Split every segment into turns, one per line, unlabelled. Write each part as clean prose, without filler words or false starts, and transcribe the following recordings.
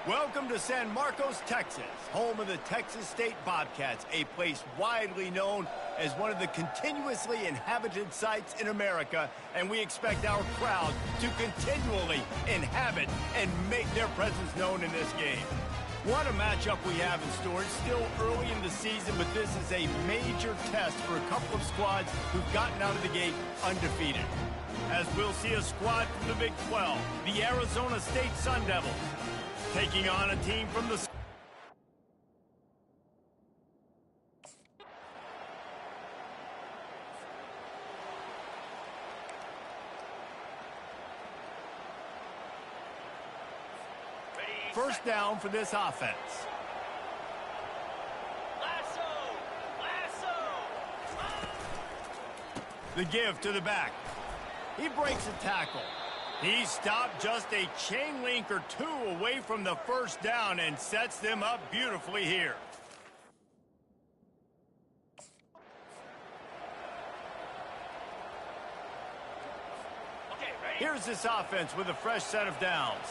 Welcome to San Marcos, Texas, home of the Texas State Bobcats, a place widely known as one of the continuously inhabited sites in America, and we expect our crowd to continually inhabit and make their presence known in this game. What a matchup we have in store. It's still early in the season, but this is a major test for a couple of squads who've gotten out of the gate undefeated. As we'll see a squad from the Big 12, the Arizona State Sun Devils, taking on a team from the... First down for this offense.
Lasso!
The give to the back. He breaks a tackle. He stopped just a chain link or two away from the first down and sets them up beautifully here.
Okay, ready?
Here's this offense with a fresh set of downs.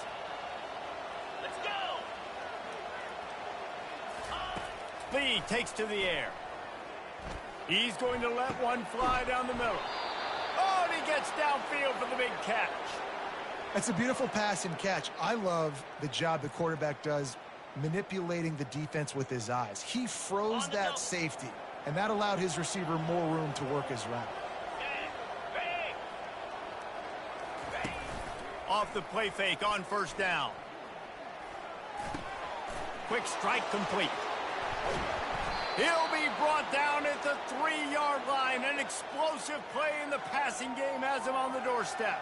Let's go!
Lee takes to the air. He's going to let one fly down the middle. Oh, and he gets downfield for the big catch.
That's a beautiful pass and catch. I love the job the quarterback does manipulating the defense with his eyes. He froze that safety, and that allowed his receiver more room to work his route.
Off the play fake on first down. Quick strike complete. He'll be brought down at the 3-yard line. An explosive play in the passing game has him on the doorstep.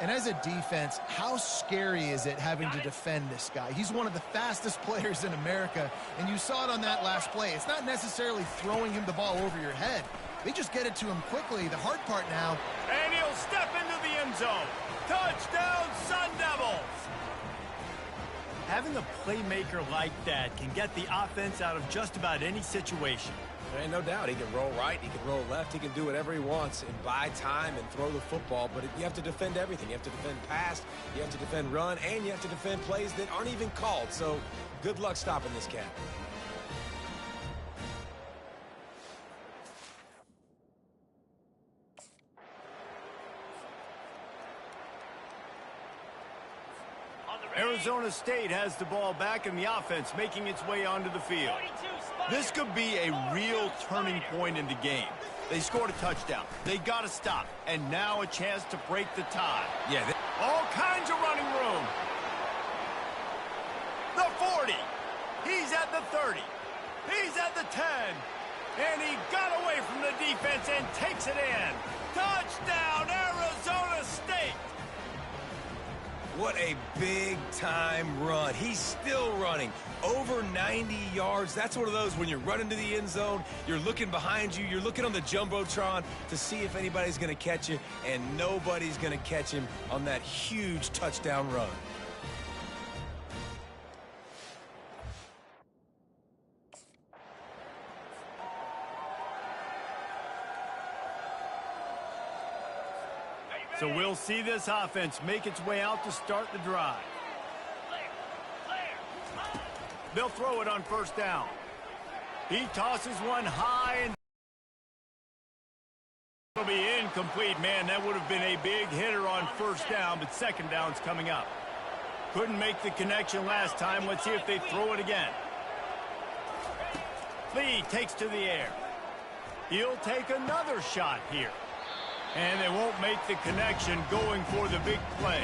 And as a defense, how scary is it having to defend this guy? He's one of the fastest players in America, and you saw it on that last play. It's not necessarily throwing him the ball over your head. They just get it to him quickly. The hard part now.
And he'll step into the end zone. Touchdown, Sun Devils! Having a playmaker like that can get the offense out of just about any situation.
There ain't no doubt. He can roll right, he can roll left, he can do whatever he wants and buy time and throw the football, but you have to defend everything. You have to defend pass, you have to defend run, and you have to defend plays that aren't even called. So good luck stopping this cat.
Arizona State has the ball back in the offense, making its way onto the field. This could be a real turning point in the game. They scored a touchdown. They got to stop. And now a chance to break the tie.
Yeah.
All kinds of running room. The 40. He's at the 30. He's at the 10. And he got away from the defense and takes it in. Touchdown, Arizona State.
What a big-time run. He's still running. Over 90 yards. That's one of those when you're running to the end zone, you're looking behind you, you're looking on the Jumbotron to see if anybody's going to catch you, and nobody's going to catch him on that huge touchdown run.
So we'll see this offense make its way out to start the drive. They'll throw it on first down. He tosses one high and it'll be incomplete. Man, that would have been a big hitter on first down, but second down's coming up. Couldn't make the connection last time. Let's see if they throw it again. Lee takes to the air. He'll take another shot here. And they won't make the connection going for the big play.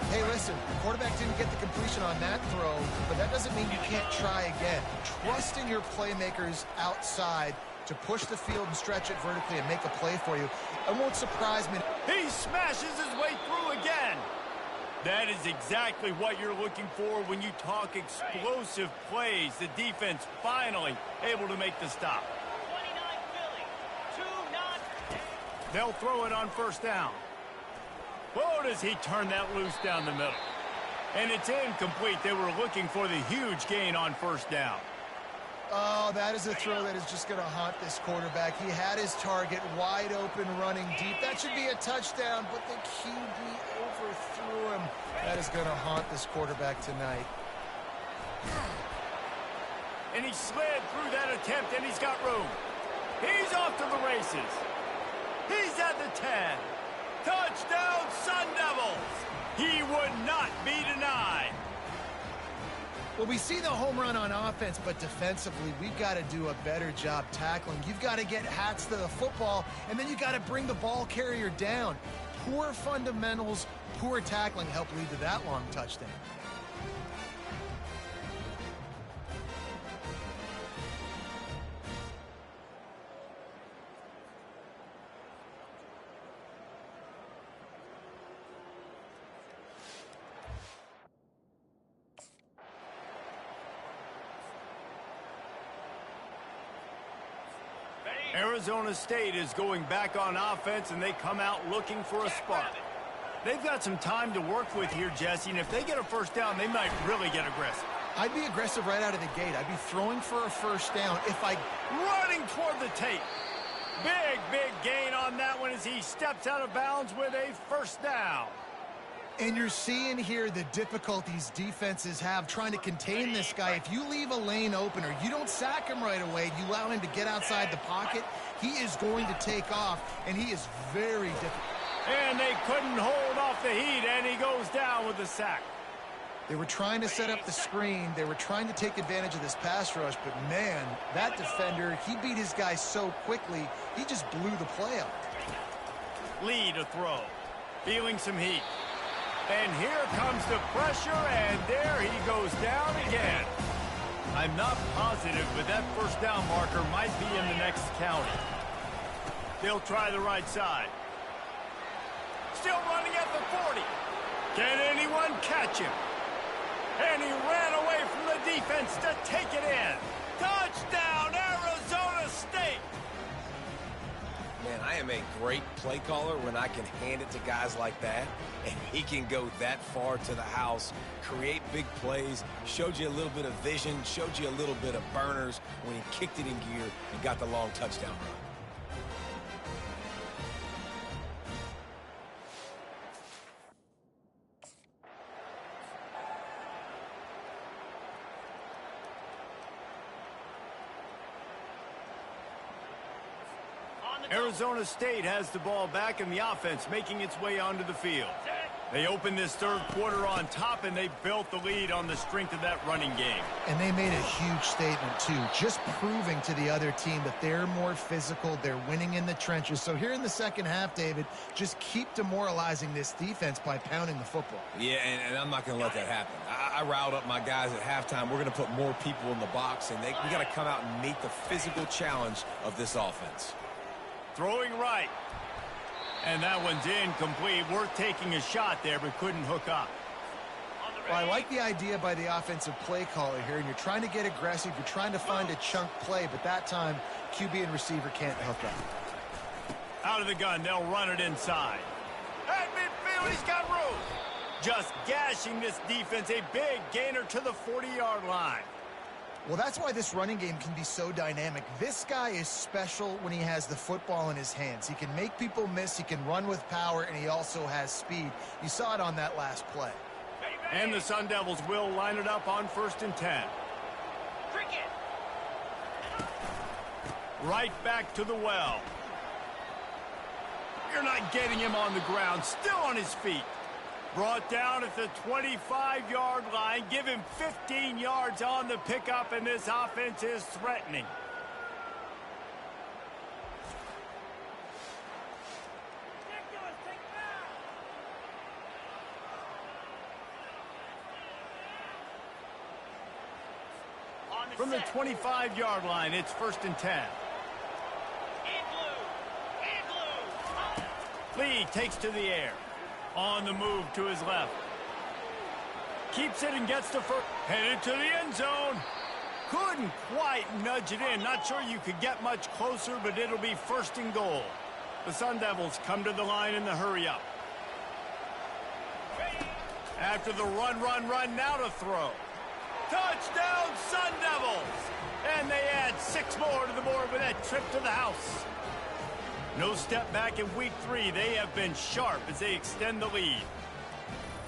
Hey, listen, the quarterback didn't get the completion on that throw, but that doesn't mean you can't try again. Trust in your playmakers outside to push the field and stretch it vertically and make a play for you. It won't surprise me.
He smashes his way through again. That is exactly what you're looking for when you talk explosive plays. The defense finally able to make the stop. They'll throw it on first down. Whoa, does he turn that loose down the middle. And it's incomplete. They were looking for the huge gain on first down.
Oh, that is a throw that is just going to haunt this quarterback. He had his target wide open running deep. That should be a touchdown, but the QB overthrew him. that is going to haunt this quarterback tonight.
And he slid through that attempt, and he's got room. He's off to the races. He's at the 10. Touchdown, Sun Devils! He would not be denied.
Well, we see the home run on offense, but defensively, we've got to do a better job tackling. You've got to get hats to the football, and then you've got to bring the ball carrier down. Poor fundamentals, poor tackling help lead to that long touchdown.
Arizona State is going back on offense, and they come out looking for a spark. They've got some time to work with here, Jesse, and if they get a first down, they might really get aggressive.
I'd be aggressive right out of the gate. I'd be throwing for a first down if I...
Running toward the tape. Big gain on that one as he steps out of bounds with a first down.
And you're seeing here the difficulties defenses have trying to contain this guy. If you leave a lane open or you don't sack him right away, you allow him to get outside the pocket, he is going to take off, and he is very difficult.
And they couldn't hold off the heat, and he goes down with the sack.
They were trying to set up the screen. They were trying to take advantage of this pass rush, but man, that defender, he beat his guy so quickly, he just blew the play up.
Lee to throw, feeling some heat. And here comes the pressure, and there he goes down again. I'm not positive, but that first down marker might be in the next county. They'll try the right side. Still running at the 40. Can anyone catch him? And he ran away from the defense to take it in. Touchdown, Arizona State!
Man, I am a great play caller when I can hand it to guys like that, and he can go that far to the house, create big plays, showed you a little bit of vision, showed you a little bit of burners when he kicked it in gear and got the long touchdown run.
Arizona State has the ball back in the offense, making its way onto the field. They opened this third quarter on top, and they built the lead on the strength of that running game.
And they made a huge statement, too, just proving to the other team that they're more physical, they're winning in the trenches. So here in the second half, David, just keep demoralizing this defense by pounding the football.
Yeah, and I'm not going to let that happen. I riled up my guys at halftime. We're going to put more people in the box, and we got to come out and meet the physical challenge of this offense.
Throwing right. And that one's incomplete. Worth taking a shot there, but couldn't hook up.
Well, I like the idea by the offensive play caller here, and you're trying to get aggressive. You're trying to find a chunk play, but that time, QB and receiver can't hook up.
Out of the gun, they'll run it inside. At midfield, he's got room. Just gashing this defense, a big gainer to the 40-yard line.
Well, that's why this running game can be so dynamic. This guy is special when he has the football in his hands. He can make people miss, he can run with power, and he also has speed. You saw it on that last play.
And the Sun Devils will line it up on 1st and 10.
Cricket.
Right back to the well. You're not getting him on the ground, still on his feet. Brought down at the 25-yard line. Give him 15 yards on the pickup, and this offense is threatening. From the 25-yard line, it's 1st and 10. Lee takes to the air. On the move to his left. Keeps it and gets to first. Headed to the end zone. Couldn't quite nudge it in. Not sure you could get much closer, but it'll be 1st and goal. The Sun Devils come to the line in the hurry up. After the run, now to throw. Touchdown, Sun Devils! And they add 6 more to the board with that trip to the house. No step back in week 3. They have been sharp as they extend the lead.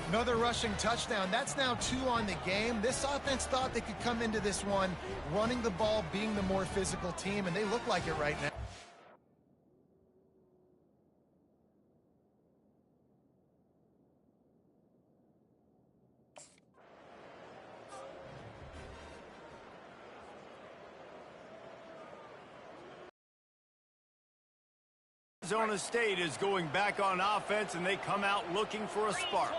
Another rushing touchdown. That's now 2 on the game. This offense thought they could come into this one running the ball, being the more physical team, and they look like it right now.
Arizona State is going back on offense, and they come out looking for a spark.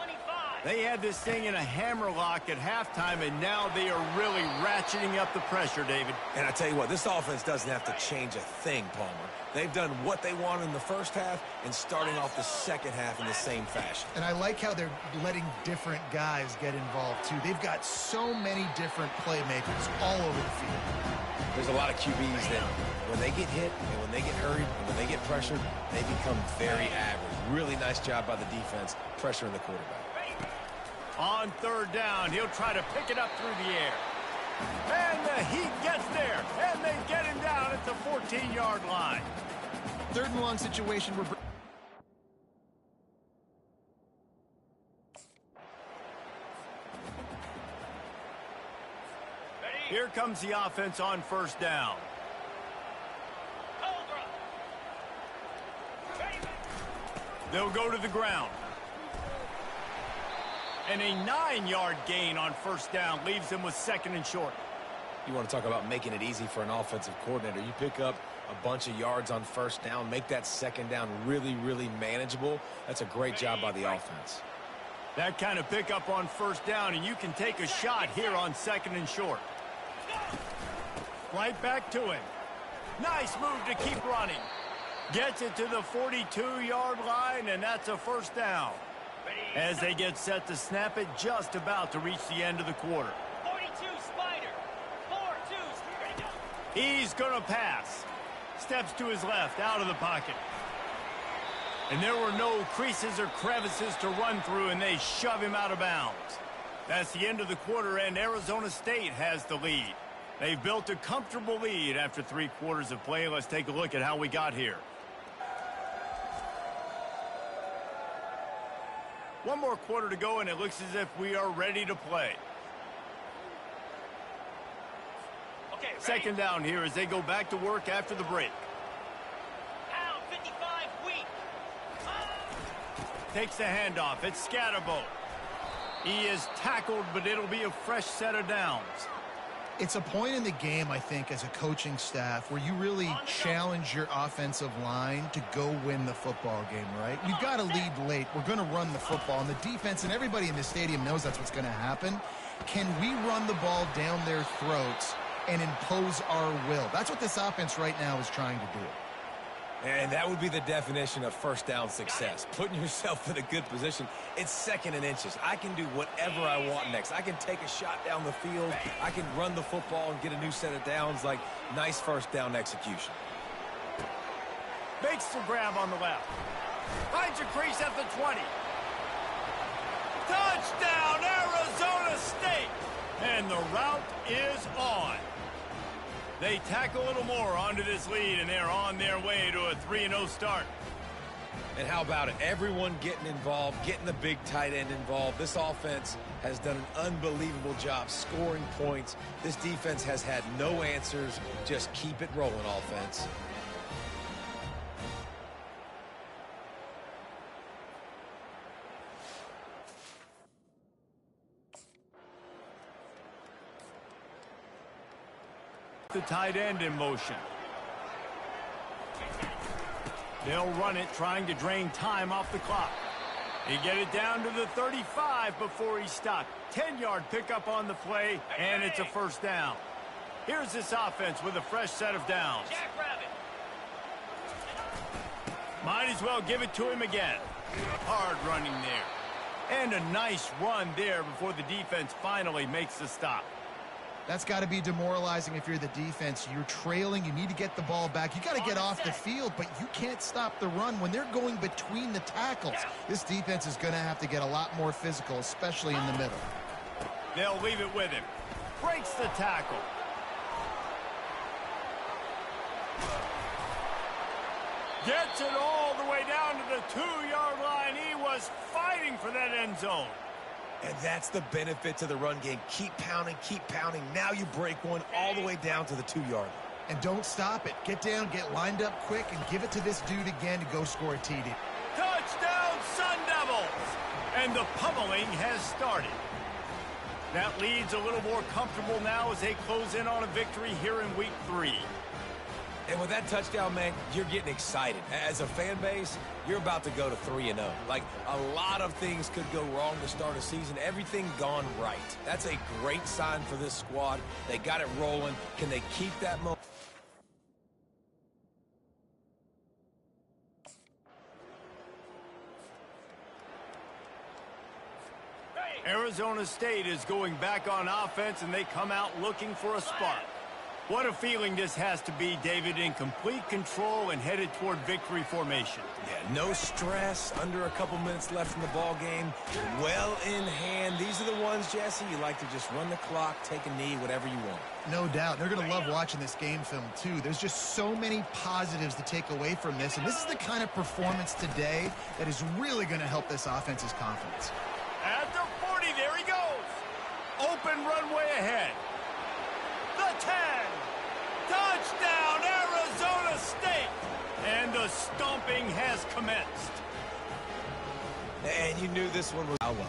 They had this thing in a hammerlock at halftime, and now they are really ratcheting up the pressure, David.
And I tell you what, this offense doesn't have to change a thing, Palmer. They've done what they wanted in the first half and starting off the second half in the same fashion.
And I like how they're letting different guys get involved, too. They've got so many different playmakers all over the field.
There's a lot of QBs that when they get hit and when they get hurried and when they get pressured, they become very average. Really nice job by the defense pressuring the quarterback.
On third down, he'll try to pick it up through the air. And the Heat gets there, and they get him down at the 14-yard line.
3rd and long situation.
Here comes the offense on first down. They'll go to the ground. And a 9-yard gain on first down leaves them with 2nd and short.
You want to talk about making it easy for an offensive coordinator. You pick up a bunch of yards on first down, make that 2nd down really, really manageable. That's a great job by the offense.
That kind of pickup on first down, and you can take a shot here on 2nd and short. Right back to him. Nice move to keep running. Gets it to the 42-yard line, and that's a first down. As they get set to snap it, just about to reach the end of the quarter.
42 Spider. 4-2. Ready to go.
He's going to pass. Steps to his left, out of the pocket. And there were no creases or crevices to run through, and they shove him out of bounds. That's the end of the quarter, and Arizona State has the lead. They've built a comfortable lead after 3 quarters of play. Let's take a look at how we got here. One more quarter to go, and it looks as if we are ready to play.
Okay, ready?
2nd down here as they go back to work after the break.
Pound 55 weak.
Takes the handoff. It's Scatterbo. He is tackled, but it'll be a fresh set of downs.
It's a point in the game, I think, as a coaching staff where you really challenge your offensive line to go win the football game, right? You've got to lead late. We're going to run the football, and the defense and everybody in the stadium knows that's what's going to happen. Can we run the ball down their throats and impose our will? That's what this offense right now is trying to do.
And that would be the definition of first down success. Putting yourself in a good position. It's 2nd and inches. I can do whatever I want next. I can take a shot down the field. I can run the football and get a new set of downs. Like, nice first down execution.
Makes the grab on the left. Finds a crease at the 20. Touchdown, Arizona State! And the route is on. They tack a little more onto this lead, and they're on their way to a 3-0 start.
And how about it? Everyone getting involved, getting the big tight end involved. This offense has done an unbelievable job scoring points. This defense has had no answers. Just keep it rolling, offense.
The tight end in motion. They'll run it, trying to drain time off the clock. He get it down to the 35 before he's stopped. 10-yard pickup on the play, and it's a first down. Here's this offense with a fresh set of downs.
Jackrabbit.
Might as well give it to him again. Hard running there. And a nice run there before the defense finally makes the stop.
That's got to be demoralizing if you're the defense. You're trailing. You need to get the ball back. You got to get off the field, but you can't stop the run when they're going between the tackles. This defense is going to have to get a lot more physical, especially in the middle.
They'll leave it with him. Breaks the tackle. Gets it all the way down to the 2-yard line. He was fighting for that end zone.
And that's the benefit to the run game. Keep pounding, keep pounding. Now you break one all the way down to the 2-yard line.
And don't stop it. Get down, get lined up quick, and give it to this dude again to go score a TD.
Touchdown, Sun Devils! And the pummeling has started. That lead's a little more comfortable now as they close in on a victory here in Week 3.
And with that touchdown, man, you're getting excited. As a fan base, you're about to go to 3-0. Like, a lot of things could go wrong to start a season. Everything gone right. That's a great sign for this squad. They got it rolling. Can they keep that momentum?
Arizona State is going back on offense, and they come out looking for a spark. What a feeling this has to be, David, in complete control and headed toward victory formation.
Yeah, no stress, under a couple minutes left in the ball game, well in hand. These are the ones, Jesse, you like to just run the clock, take a knee, whatever you want.
No doubt. They're going to love watching this game film, too. There's just so many positives to take away from this, and this is the kind of performance today that is really going to help this offense's confidence.
At the 40, there he goes. Open runway ahead. The 10. Touchdown, Arizona State. And the stomping has commenced.
And you knew this one was out well.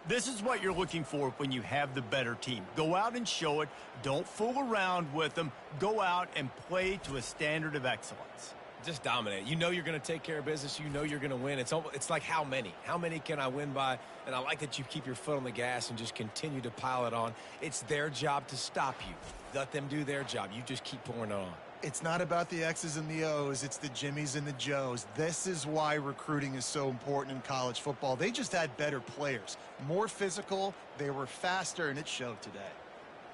This is what you're looking for when you have the better team. Go out and show it. Don't fool around with them. Go out and play to a standard of excellence.
Just dominate. You know you're going to take care of business. You know you're going to win. It's like how many? How many can I win by? And I like that you keep your foot on the gas and just continue to pile it on. It's their job to stop you. Let them do their job. You just keep pouring it on.
It's not about the X's and the O's. It's the Jimmies and the Joes. This is why recruiting is so important in college football. They just had better players, more physical. They were faster, and it showed today.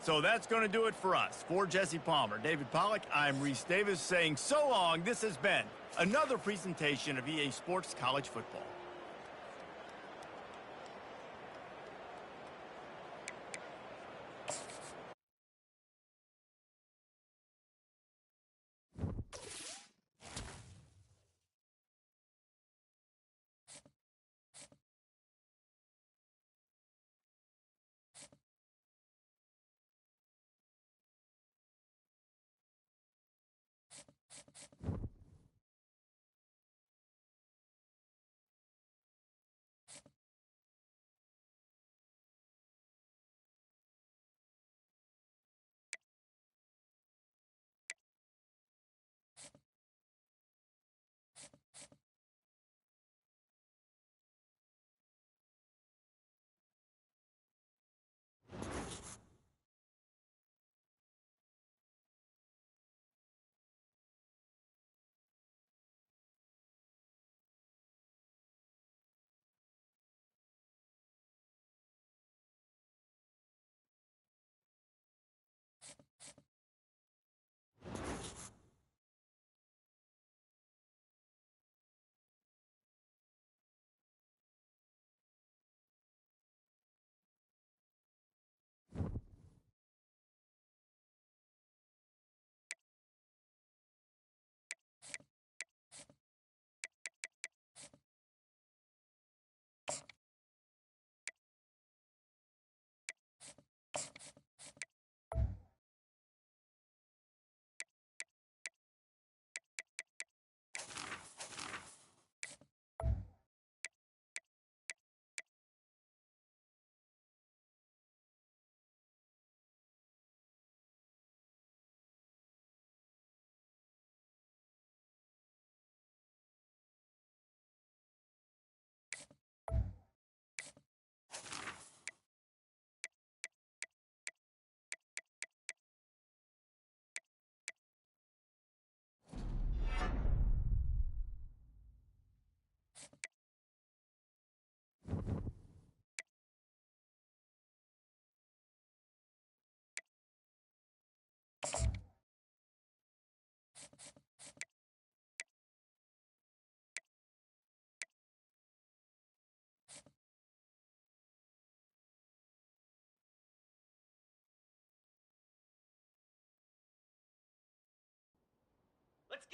So that's going to do it for us. For Jesse Palmer, David Pollack, I'm Reese Davis saying so long. This has been another presentation of EA Sports College Football.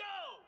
go!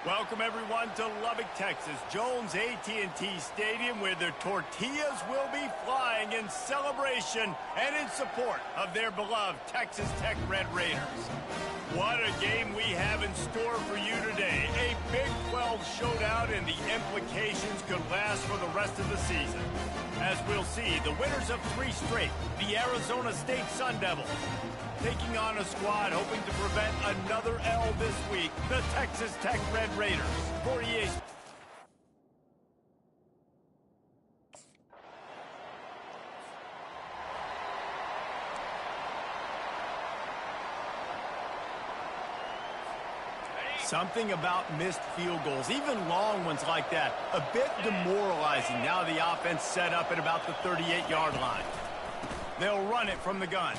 Welcome, everyone, to Lubbock, Texas, Jones AT&T Stadium, where the tortillas will be flying in celebration and in support of their beloved Texas Tech Red Raiders. What a game we have in store for you today. A Big 12 showdown, and the implications could last for the rest of the season. As we'll see, the winners of 3 straight, the Arizona State Sun Devils, taking on a squad hoping to prevent another L this week, the Texas Tech Red Raiders. For EA Something about missed field goals, even long ones like that, a bit demoralizing. Now the offense set up at about the 38-yard line. They'll run it from the gun.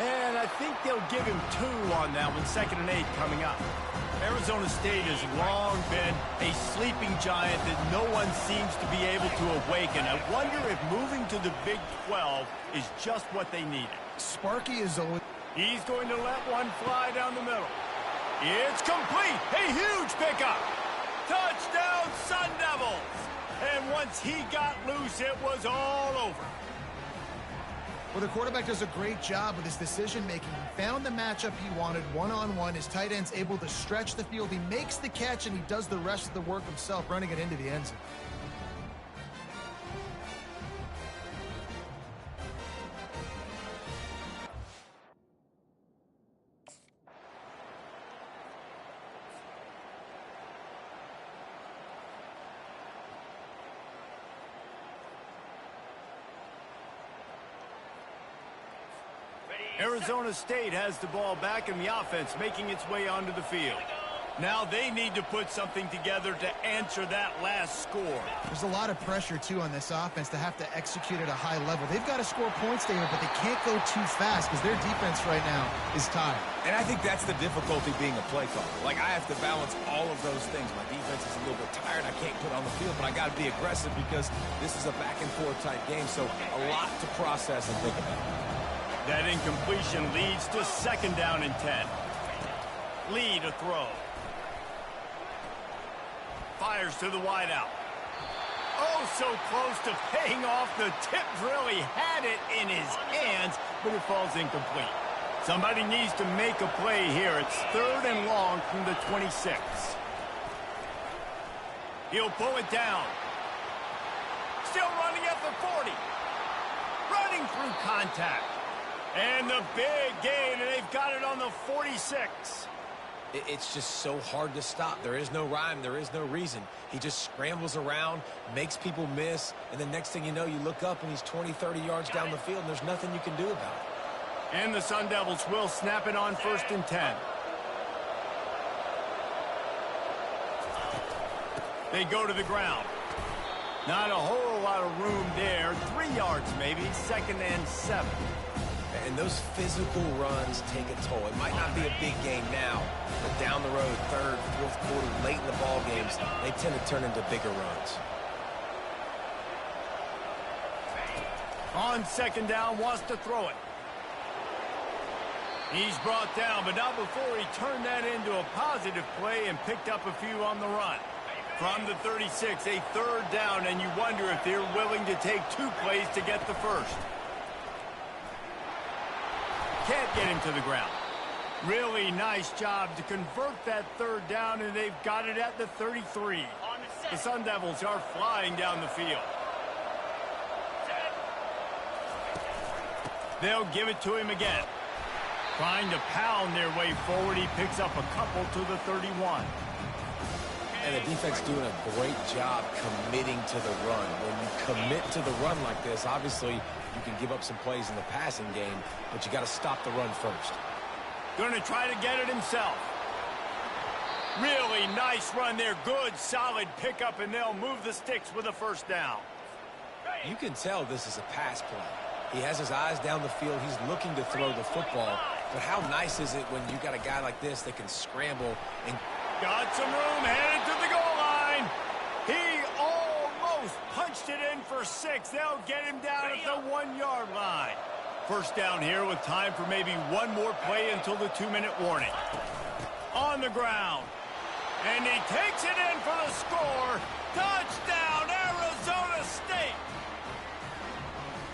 And I think they'll give him 2 on that one, 2nd and 8 coming up. Arizona State has long been a sleeping giant that no one seems to be able to awaken. I wonder if moving to the Big 12 is just what they needed.
Sparky is always...
He's going to let one fly down the middle. It's complete. A huge pickup. Touchdown, Sun Devils. And once he got loose, it was all over.
Well, the quarterback does a great job with his decision-making. He found the matchup he wanted one-on-one. His tight end's able to stretch the field. He makes the catch, and he does the rest of the work himself, running it into the end zone.
Arizona State has the ball back in the offense, making its way onto the field. Now they need to put something together to answer that last score.
There's a lot of pressure, too, on this offense to have to execute at a high level. They've got to score points there, but they can't go too fast because their defense right now is tired.
And I think that's the difficulty being a play caller. Like, I have to balance all of those things. My defense is a little bit tired. I can't put on the field, but I got to be aggressive because this is a back-and-forth type game, so a lot to process and think about.
That incompletion leads to 2nd down and 10. Lee to throw. Fires to the wideout. Oh, so close to paying off. The tip really had it in his hands, but it falls incomplete. Somebody needs to make a play here. It's 3rd and long from the 26. He'll pull it down. Still running at the 40. Running through contact. And the big gain, and they've got it on the 46.
It's just so hard to stop. There is no rhyme. There is no reason. He just scrambles around, makes people miss, and the next thing you know, you look up, and he's 20, 30 yards down the field, and there's nothing you can do about it.
And the Sun Devils will snap it on 1st and 10. They go to the ground. Not a whole lot of room there. 3 yards maybe, 2nd and 7.
And those physical runs take a toll. It might not be a big game now, but down the road, 3rd, 4th quarter, late in the ball games, they tend to turn into bigger runs.
On 2nd down, wants to throw it. He's brought down, but not before he turned that into a positive play and picked up a few on the run. From the 36, a 3rd down, and you wonder if they're willing to take 2 plays to get the first. Can't get him to the ground. Really nice job to convert that 3rd down, and they've got it at the 33. The Sun Devils are flying down the field. They'll give it to him again. Trying to pound their way forward. He picks up a couple to the 31.
And the defense doing a great job committing to the run. When you commit to the run like this, obviously you can give up some plays in the passing game, but you got to stop the run first.
Going to try to get it himself. Really nice run there. Good, solid pickup, and they'll move the sticks with a 1st down.
You can tell this is a pass play. He has his eyes down the field. He's looking to throw the football. But how nice is it when you got a guy like this that can scramble and...
Got some room, headed to the goal line. He almost punched it in for 6. They'll get him down at the 1-yard line. 1st down here with time for maybe one more play until the 2-minute warning. On the ground. And he takes it in for the score. Touchdown, Arizona State.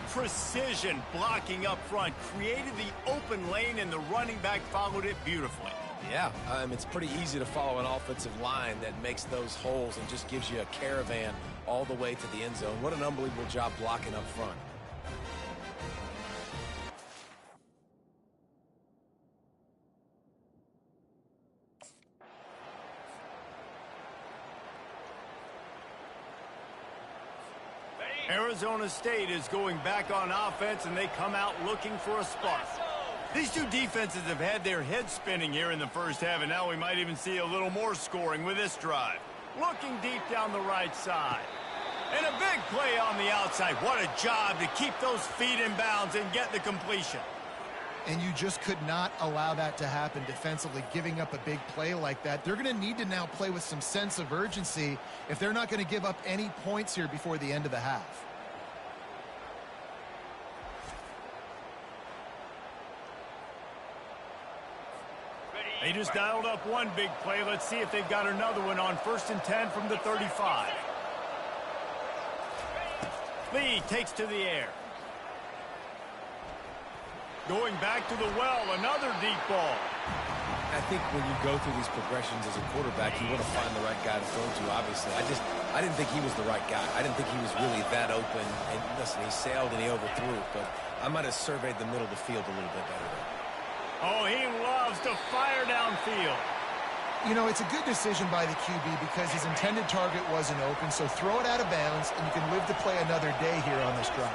Precision blocking up front created the open lane, and the running back followed it beautifully.
Yeah, it's pretty easy to follow an offensive line that makes those holes and just gives you a caravan all the way to the end zone. What an unbelievable job blocking up front.
Arizona State is going back on offense, and they come out looking for a spark. These two defenses have had their heads spinning here in the first half, and now we might even see a little more scoring with this drive. Looking deep down the right side. And a big play on the outside. What a job to keep those feet in bounds and get the completion.
And you just could not allow that to happen defensively, giving up a big play like that. They're going to need to now play with some sense of urgency if they're not going to give up any points here before the end of the half.
They just dialed up one big play. Let's see if they've got another one on 1st and 10 from the 35. Lee takes to the air. Going back to the well, another deep ball.
I think when you go through these progressions as a quarterback, you want to find the right guy to throw to, obviously. I didn't think he was the right guy. I didn't think he was really that open. And listen, he sailed and he overthrew it, but I might have surveyed the middle of the field a little bit better.
Oh, he loves to fire downfield.
You know, it's a good decision by the QB because his intended target wasn't open, so throw it out of bounds, and you can live to play another day here on this drive.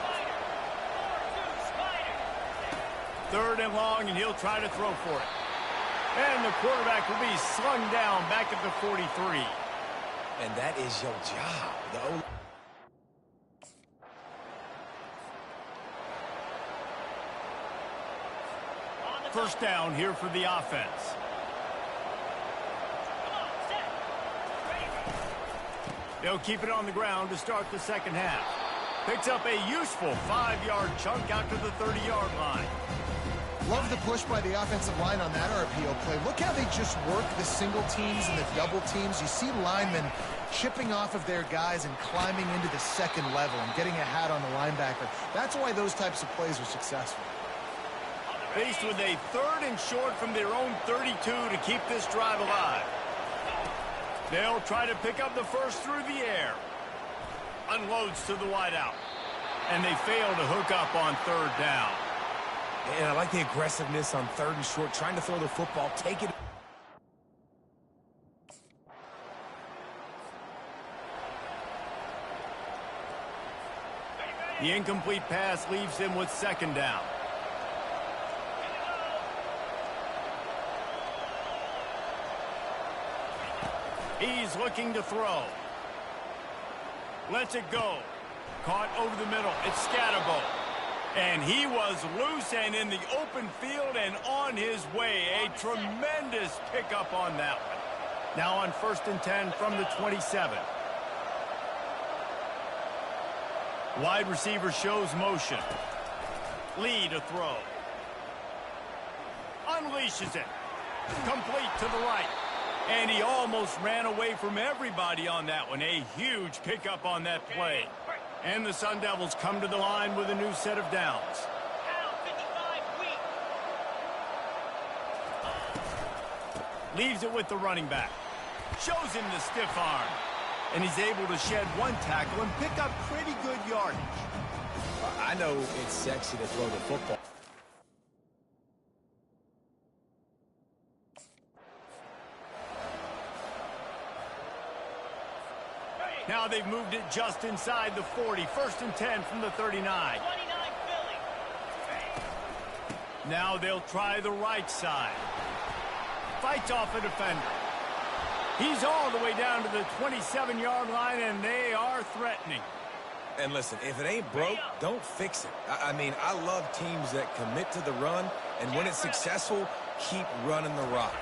3rd and long, and he'll try to throw for it. And the quarterback will be slung down back at the 43.
And that is your job.
First down here for the offense. They'll keep it on the ground to start the second half. Picks up a useful 5-yard chunk out to the 30-yard line.
Love the push by the offensive line on that RPO play. Look how they just work the single teams and the double teams. You see linemen chipping off of their guys and climbing into the second level and getting a hat on the linebacker. That's why those types of plays are successful.
Faced with a 3rd and short from their own 32 to keep this drive alive. They'll try to pick up the first through the air. Unloads to the wideout. And they fail to hook up on 3rd down.
And I like the aggressiveness on 3rd and short, trying to throw the football, take it.
The incomplete pass leaves him with 2nd down. He's looking to throw. Lets it go. Caught over the middle. It's Scatterbo. And he was loose and in the open field and on his way. A tremendous pickup on that one. Now on 1st and 10 from the 27. Wide receiver shows motion. Lee to throw. Unleashes it. Complete to the right. And he almost ran away from everybody on that one. A huge pickup on that play. And the Sun Devils come to the line with a new set of downs. Leaves it with the running back. Shows him the stiff arm. And he's able to shed one tackle and pick up pretty good yardage.
I know it's sexy to throw the football.
Now they've moved it just inside the 40. 1st and 10 from the 39. Now they'll try the right side. Fights off a defender. He's all the way down to the 27-yard line, and they are threatening.
And listen, if it ain't broke, don't fix it. I mean, I love teams that commit to the run, and when it's successful, keep running the rock.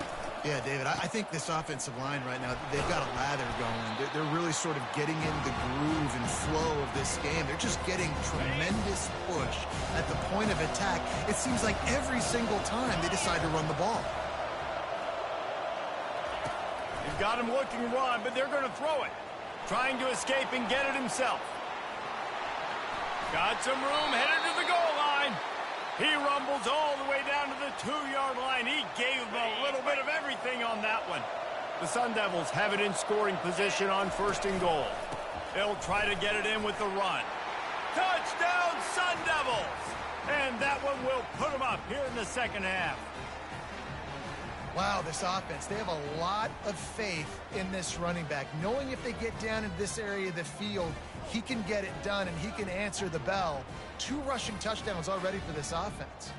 Yeah, David, I think this offensive line right now, they've got a lather going. They're really sort of getting in the groove and flow of this game. They're just getting tremendous push at the point of attack. It seems like every single time they decide to run the ball.
They've got him looking run, but they're going to throw it. Trying to escape and get it himself. Got some room, headed to the goal line. He rumbles all the way down to the 2-yard line. He gave them a little bit of everything on that one. The Sun Devils have it in scoring position on 1st and goal. They'll try to get it in with the run. Touchdown, Sun Devils! And that one will put them up here in the second half.
Wow, this offense, they have a lot of faith in this running back, knowing if they get down into this area of the field, he can get it done and he can answer the bell. 2 rushing touchdowns already for this offense.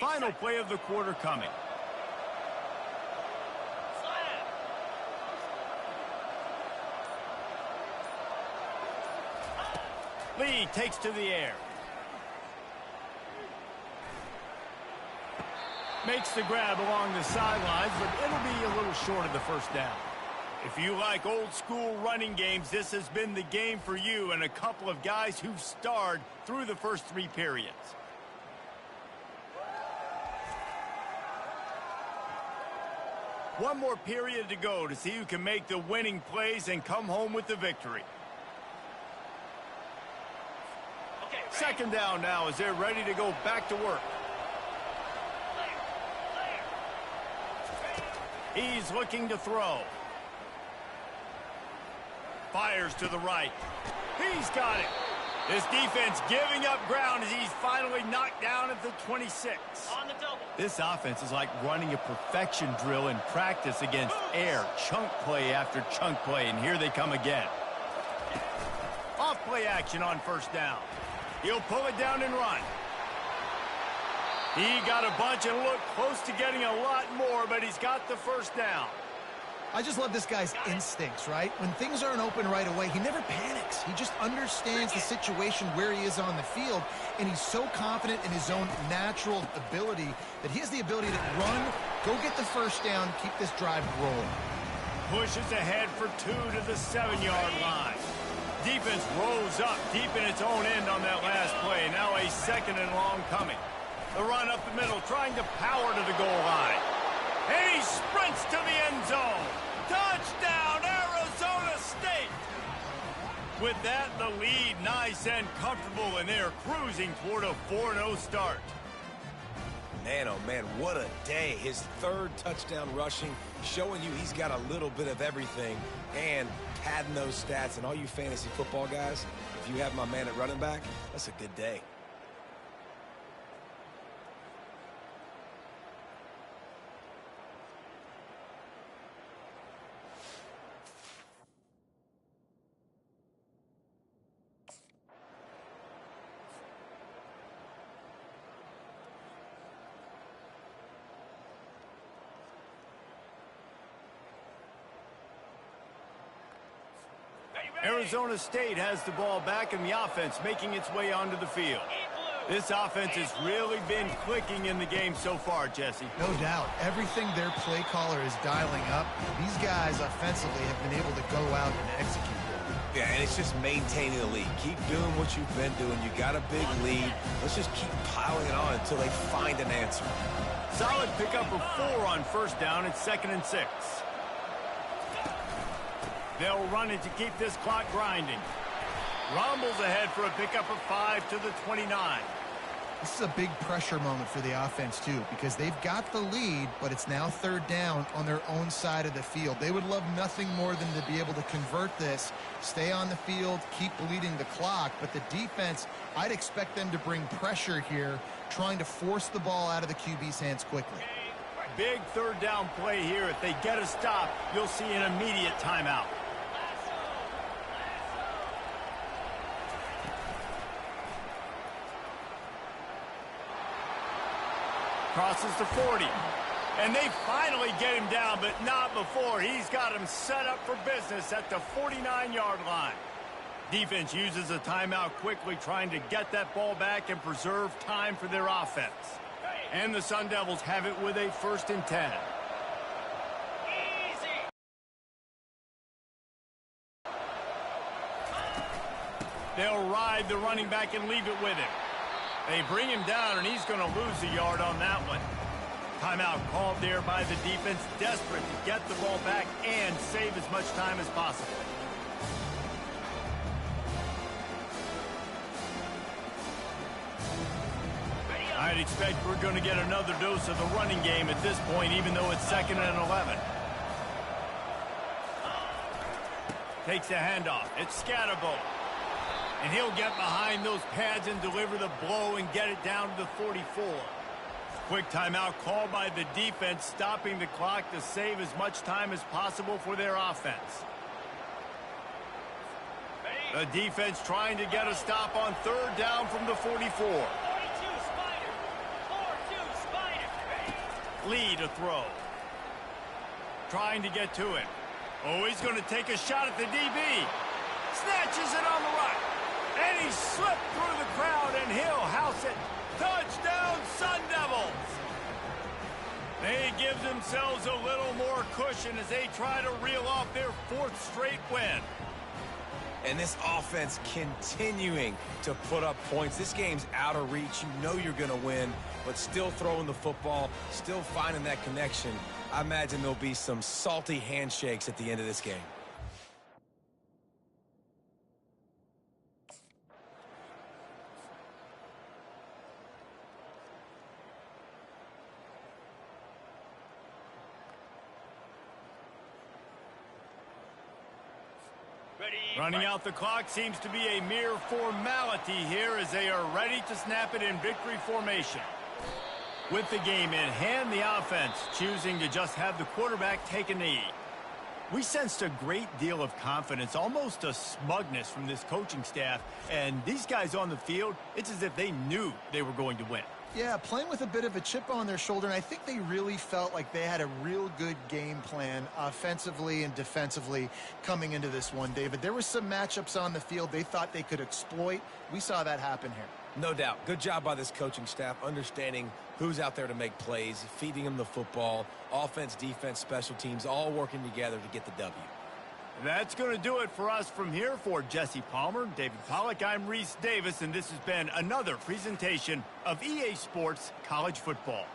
Final play of the quarter coming. Lee takes to the air. Makes the grab along the sidelines, but it'll be a little short of the first down. If you like old school running games, this has been the game for you and a couple of guys who've starred through the first 3 periods. One more period to go to see who can make the winning plays and come home with the victory. Second down now as they're ready to go back to work. He's looking to throw. Fires to the right. He's got it. This defense giving up ground as he's finally knocked down at the 26.
On the double.
This offense is like running a perfection drill in practice against air. Chunk play after chunk play, and here they come again. Off play action on first down. He'll pull it down and run. He got a bunch and looked close to getting a lot more, but he's got the first down.
I just love this guy's instincts, right? When things aren't open right away, he never panics. He just understands the situation where he is on the field, and he's so confident in his own natural ability that he has the ability to run, go get the first down, keep this drive rolling.
Pushes ahead for 2 to the 7-yard line. Defense rolls up deep in its own end on that last play. Now a 2nd and long coming. The run up the middle, trying to power to the goal line. And he sprints to the end zone. Touchdown, Arizona State! With that, the lead nice and comfortable, and they're cruising toward a 4-0 start.
Man, oh man, what a day. His 3rd touchdown rushing, showing you he's got a little bit of everything and padding those stats. And all you fantasy football guys, if you have my man at running back, that's a good day.
Arizona State has the ball back and the offense making its way onto the field. This offense has really been clicking in the game so far, Jesse.
No doubt. Everything their play caller is dialing up, these guys offensively have been able to go out and execute them.
Yeah, and it's just maintaining the lead. Keep doing what you've been doing. You got a big lead. Let's just keep piling it on until they find an answer.
Solid pickup of 4 on first down. It's 2nd and 6. They'll run it to keep this clock grinding. Rumbles ahead for a pickup of 5 to the 29.
This is a big pressure moment for the offense, too, because they've got the lead, but it's now 3rd down on their own side of the field. They would love nothing more than to be able to convert this, stay on the field, keep bleeding the clock. But the defense, I'd expect them to bring pressure here, trying to force the ball out of the QB's hands quickly.
Big 3rd down play here. If they get a stop, you'll see an immediate timeout. Crosses the 40. And they finally get him down, but not before. He's got him set up for business at the 49-yard line. Defense uses a timeout quickly, trying to get that ball back and preserve time for their offense. And the Sun Devils have it with a 1st and 10. They'll ride the running back and leave it with him. They bring him down, and he's going to lose a yard on that one. Timeout called there by the defense, desperate to get the ball back and save as much time as possible. I'd expect we're going to get another dose of the running game at this point, even though it's 2nd and 11. Takes the handoff. It's Scatterbo. And he'll get behind those pads and deliver the blow and get it down to the 44. Quick timeout called by the defense, stopping the clock to save as much time as possible for their offense. The defense trying to get a stop on 3rd down from the 44. Lee to throw. Trying to get to him. Oh, he's going to take a shot at the DB. Snatches it on the right. And he slipped through the crowd, and he'll house it. Touchdown, Sun Devils! They give themselves a little more cushion as they try to reel off their 4th straight win.
And this offense continuing to put up points. This game's out of reach. You know you're going to win, but still throwing the football, still finding that connection. I imagine there'll be some salty handshakes at the end of this game.
Running out the clock seems to be a mere formality here as they are ready to snap it in victory formation. With the game in hand, the offense choosing to just have the quarterback take a knee. We sensed a great deal of confidence, almost a smugness from this coaching staff. And these guys on the field, it's as if they knew they were going to win.
Yeah, playing with a bit of a chip on their shoulder, and I think they really felt like they had a real good game plan offensively and defensively coming into this one, David. There were some matchups on the field they thought they could exploit. We saw that happen here.
No doubt. Good job by this coaching staff, understanding who's out there to make plays, feeding them the football, offense, defense, special teams, all working together to get the W.
That's going to do it for us from here. For Jesse Palmer, David Pollack, I'm Reese Davis, and this has been another presentation of EA Sports College Football.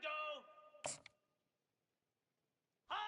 to go. Hot.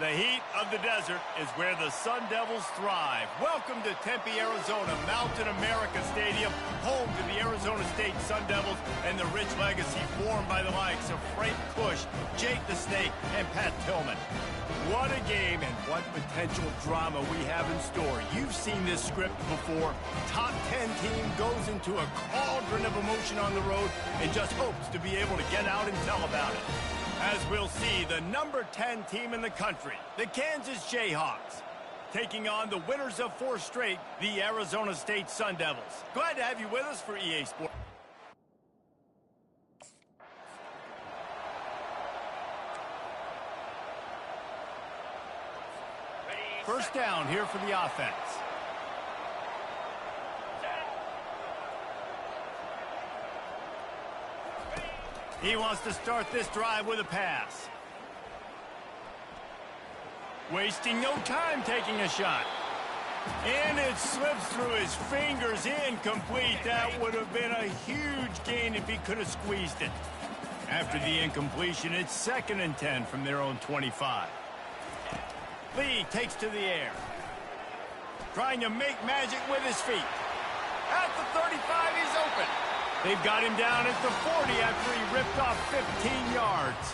The heat of the desert is where the Sun Devils thrive. Welcome to Tempe, Arizona, Mountain America Stadium, home to the Arizona State Sun Devils and the rich legacy formed by the likes of Frank Kush, Jake the Snake, and Pat Tillman. What a game and what potential drama we have in store. You've seen this script before. Top 10 team goes into a cauldron of emotion on the road and just hopes to be able to get out and tell about it. As we'll see, the number 10 team in the country, the Kansas Jayhawks, taking on the winners of 4 straight, the Arizona State Sun Devils. Glad to have you with us for EA Sports. First down here for the offense. He wants to start this drive with a pass. Wasting no time taking a shot. And it slips through his fingers, incomplete. That would have been a huge gain if he could have squeezed it. After the incompletion, it's 2nd and 10 from their own 25. Lee takes to the air. Trying to make magic with his feet. At the 35, he's open. They've got him down at the 40 after he ripped off 15 yards.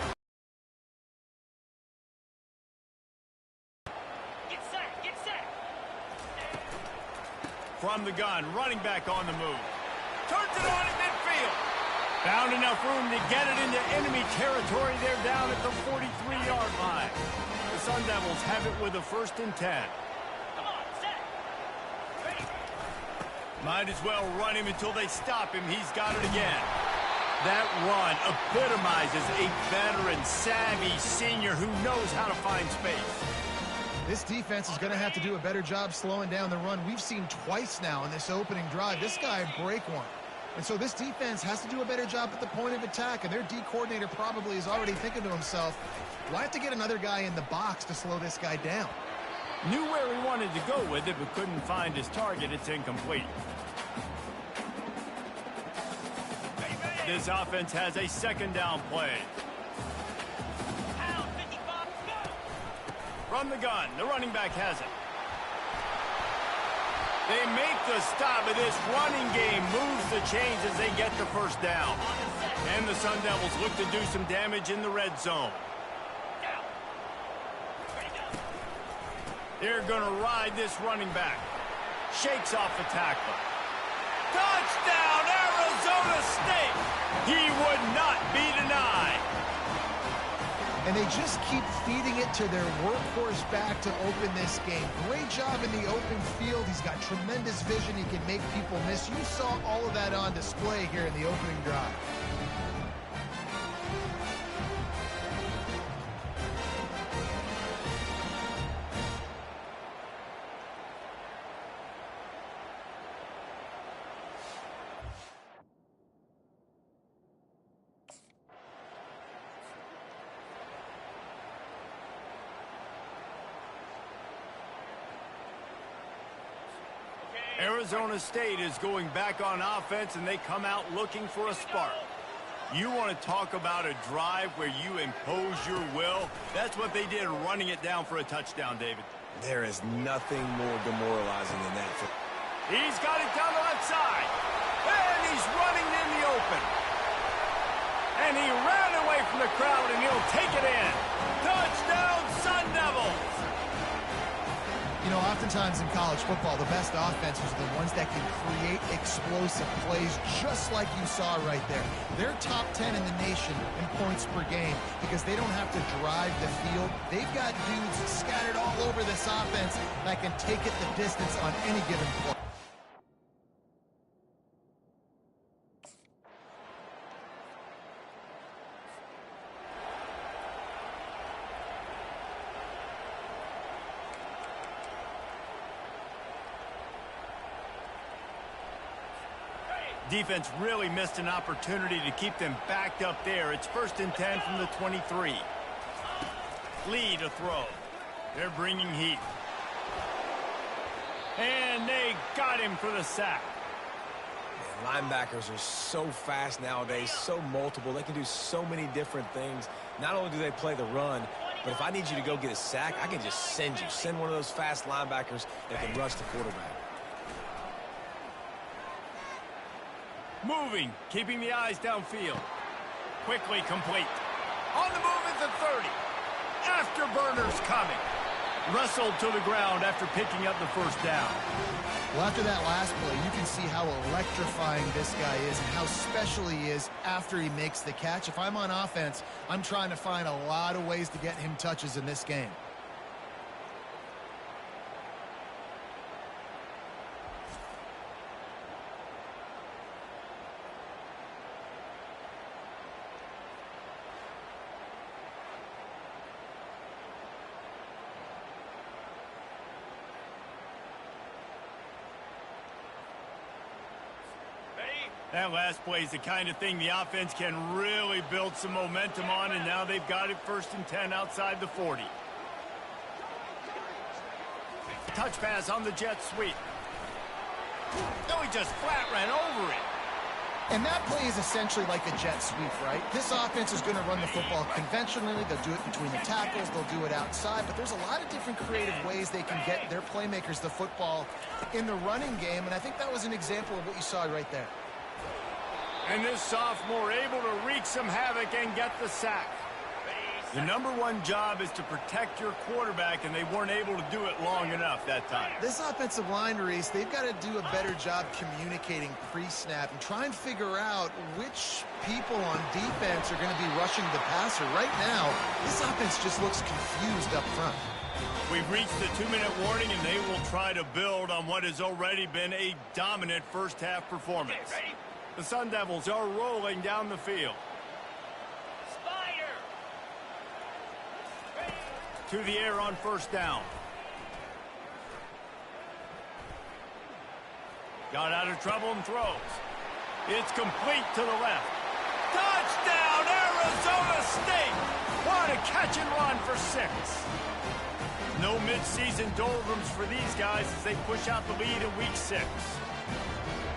Get set, get set.
From the gun, running back on the move. Turns it on at midfield. Found enough room to get it into enemy territory. They're down at the 43-yard line. The Sun Devils have it with a 1st and 10.
Come on, set. Ready.
Might as well run him until they stop him. He's got it again. That run epitomizes a veteran, savvy senior who knows how to find space.
This defense is going to have to do a better job slowing down the run. We've seen twice now in this opening drive. This guy break one. And so this defense has to do a better job at the point of attack, and their D coordinator probably is already thinking to himself, well, I have to get another guy in the box to slow this guy down.
Knew where he wanted to go with it, but couldn't find his target. It's incomplete. This offense has a 2nd down play.
Out, 55, go.
From the gun, the running back has it. They make the stop, and this running game moves the chains as they get the 1st down. And the Sun Devils look to do some damage in the red zone. They're going to ride this running back. Shakes off the tackler. Touchdown, Arizona State! He would not be denied.
And they just keep feeding it to their workhorse back to open this game. Great job in the open field. He's got tremendous vision. He can make people miss. You saw all of that on display here in the opening drive.
Arizona State is going back on offense, and they come out looking for a spark. You want to talk about a drive where you impose your will? That's what they did, running it down for a touchdown, David.
There is nothing more demoralizing than that.
He's got it down the left side. And he's running in the open. And he ran away from the crowd, and he'll take it in. Touchdown, Sun Devils!
You know, oftentimes in college football, the best offenses are the ones that can create explosive plays, just like you saw right there. They're top 10 in the nation in points per game because they don't have to drive the field. They've got dudes scattered all over this offense that can take it the distance on any given play.
Defense really missed an opportunity to keep them backed up there. It's 1st and 10 from the 23. Lee to throw. They're bringing heat. And they got him for the sack.
Man, linebackers are so fast nowadays, so multiple. They can do so many different things. Not only do they play the run, But if I need you to go get a sack, I can just send you. Send one of those fast linebackers that can rush the quarterback.
Moving, keeping the eyes downfield. Quickly complete. On the move at the 30. Afterburners coming. Wrestled to the ground after picking up the first down.
Well, after that last play, you can see how electrifying this guy is and how special he is after he makes the catch. If I'm on offense, I'm trying to find a lot of ways to get him touches in this game.
That last play is the kind of thing the offense can really build some momentum on, and now they've got it 1st and 10 outside the 40. Touch pass on the jet sweep. No, he just flat ran over it.
And that play is essentially like a jet sweep, right? This offense is going to run the football conventionally. They'll do it between the tackles. They'll do it outside. But there's a lot of different creative ways they can get their playmakers the football in the running game. And I think that was an example of what you saw right there.
And this sophomore able to wreak some havoc and get the sack. The #1 job is to protect your quarterback, and they weren't able to do it long enough that time.
This offensive line, Reese, they've got to do a better job communicating pre-snap and try and figure out which people on defense are going to be rushing the passer. Right now, this offense just looks confused up front.
We've reached the 2-minute warning, and they will try to build on what has already been a dominant first-half performance. The Sun Devils are rolling down the field.
Spider.
To the air on 1st down. Got out of trouble and throws. It's complete to the left. Touchdown, Arizona State! What a catch and run for 6. No mid-season doldrums for these guys as they push out the lead in week 6.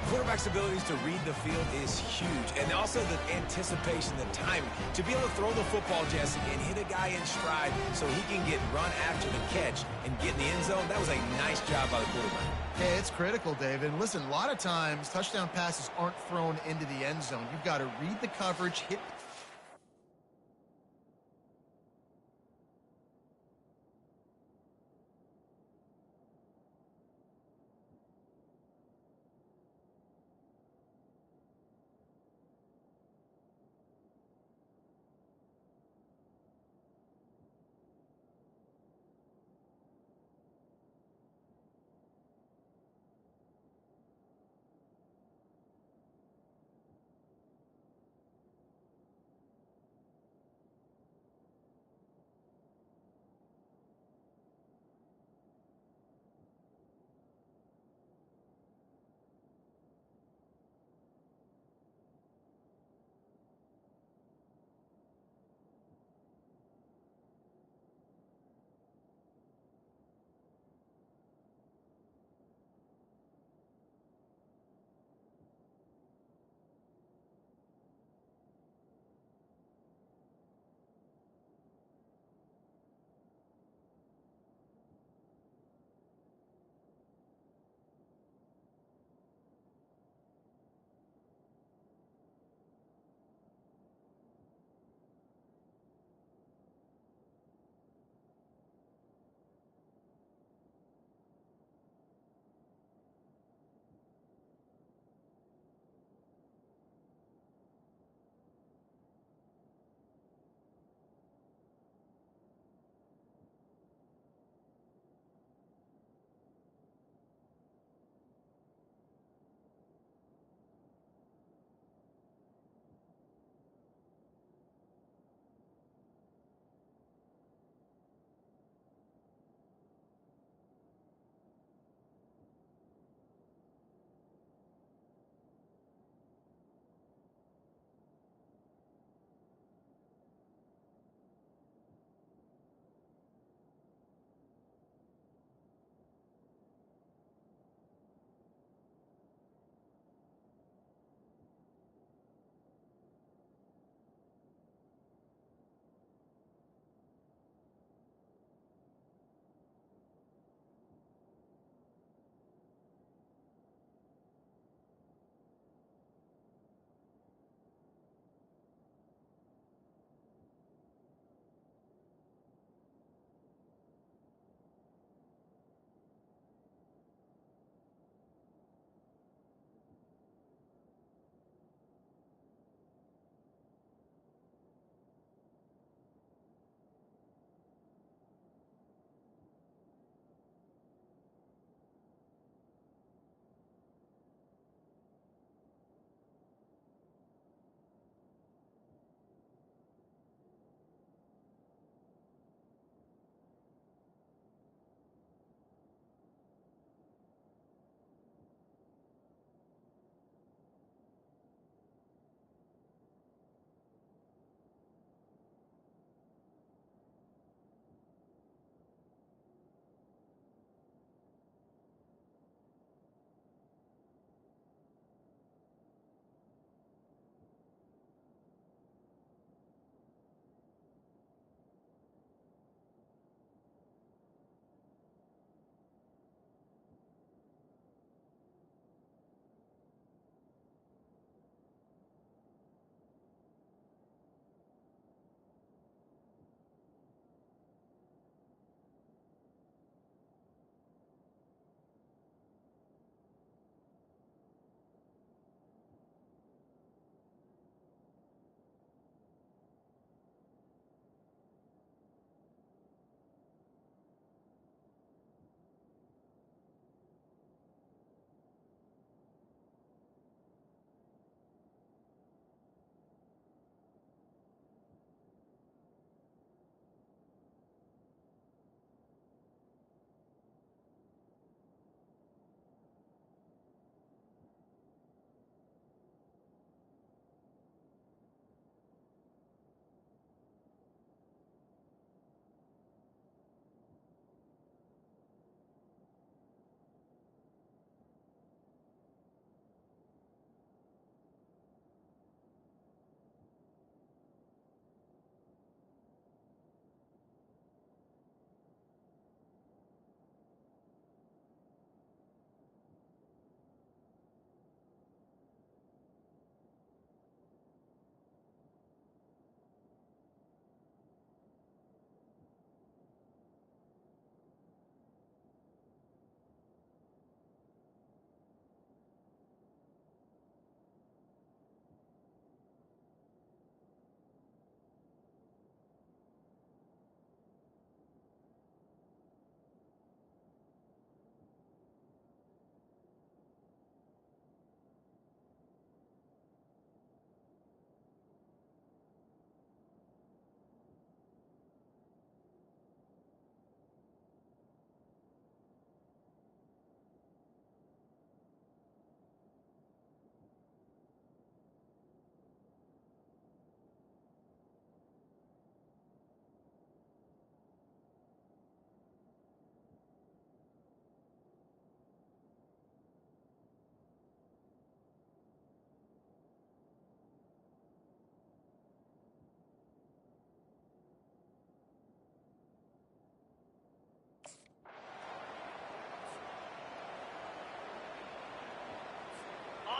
Quarterback's abilities to read the field is huge, and also the anticipation, the timing. To be able to throw the football, Jesse, and hit a guy in stride so he can get run after the catch and get in the end zone, that was a nice job by the quarterback.
Yeah, it's critical, David. And listen, a lot of times, touchdown passes aren't thrown into the end zone. You've got to read the coverage, hit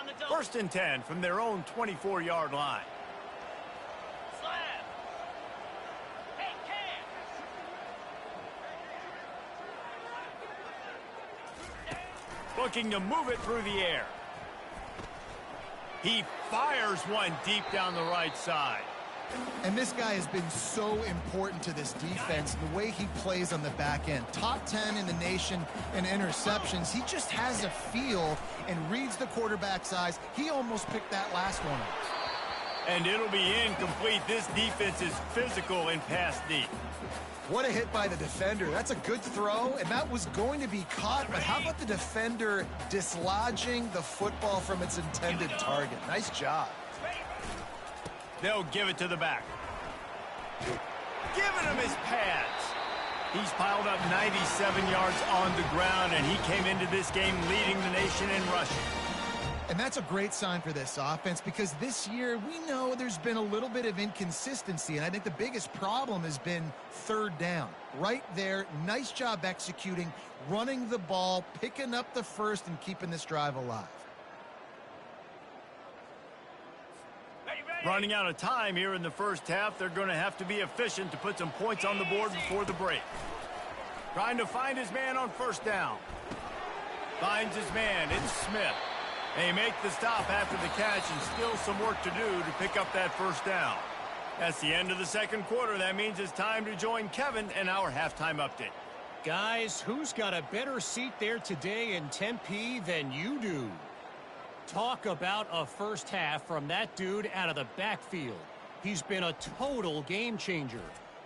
the double.
1st and 10 from their own 24-yard line.
Slab. Hey, Cam.
Looking to move it through the air. He fires one deep down the right side.
And this guy has been so important to this defense, the way he plays on the back end. Top 10 in the nation in interceptions. He just has a feel and reads the quarterback's eyes. He almost picked that last one up.
And it'll be incomplete. This defense is physical and pass deep.
What a hit by the defender. That's a good throw, and that was going to be caught, but how about the defender dislodging the football from its intended target? Nice job.
They'll give it to the back. Giving him his pads. He's piled up 97 yards on the ground, and he came into this game leading the nation in rushing.
And that's a great sign for this offense, because this year we know there's been a little bit of inconsistency, and I think the biggest problem has been 3rd down. Right there, nice job executing, running the ball, picking up the first, and keeping this drive alive.
Running out of time here in the first half. They're going to have to be efficient to put some points on the board before the break. Trying to find his man on 1st down. Finds his man. It's Smith. They make the stop after the catch, and still some work to do to pick up that 1st down. That's the end of the 2nd quarter. That means it's time to join Kevin and our halftime update.
Guys, who's got a better seat there today in Tempe than you do? Talk about a first half from that dude out of the backfield. He's been a total game changer.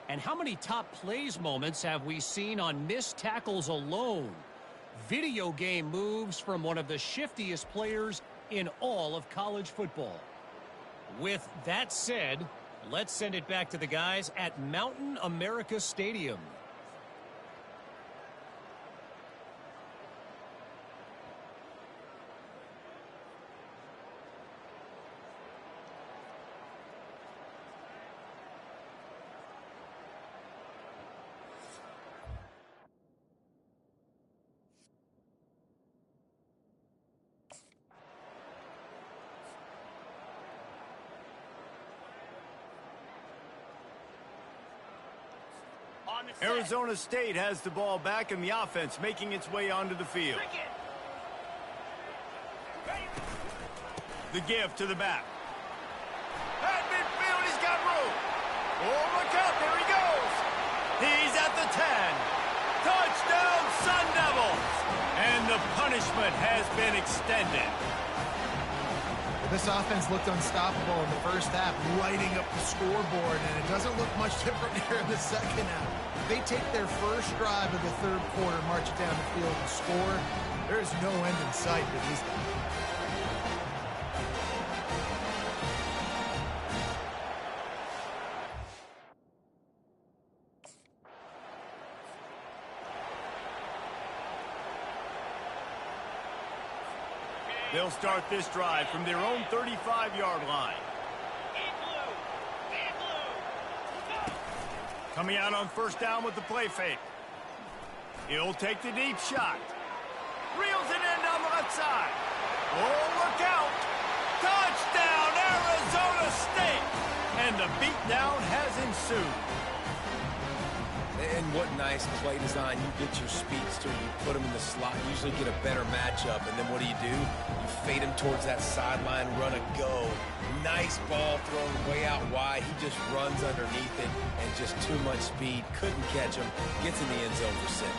And how many top plays moments have we seen on missed tackles alone? Video game moves from one of the shiftiest players in all of college football. With that said, let's send it back to the guys at Mountain America Stadium.
Arizona State has the ball back in the offense, making its way onto the field. The give to the back. At midfield, he's got room. Oh, look out, there he goes. He's at the 10. Touchdown, Sun Devils. And the punishment has been extended.
This offense looked unstoppable in the first half, lighting up the scoreboard, and it doesn't look much different here in the second half. They take their first drive of the 3rd quarter, march it down the field, and score. There's no end in sight for these guys.
They'll start this drive from their own 35-yard line. Coming out on 1st down with the play fake. He'll take the deep shot. Reels it in down the left side. Oh, look out. Touchdown, Arizona State. And the beatdown has ensued.
And what nice play design. You get your speedster, you put him in the slot, usually get a better matchup, and then what do? You fade him towards that sideline, run a go. Nice ball thrown way out wide. He just runs underneath it, and just too much speed. Couldn't catch him. Gets in the end zone for 6.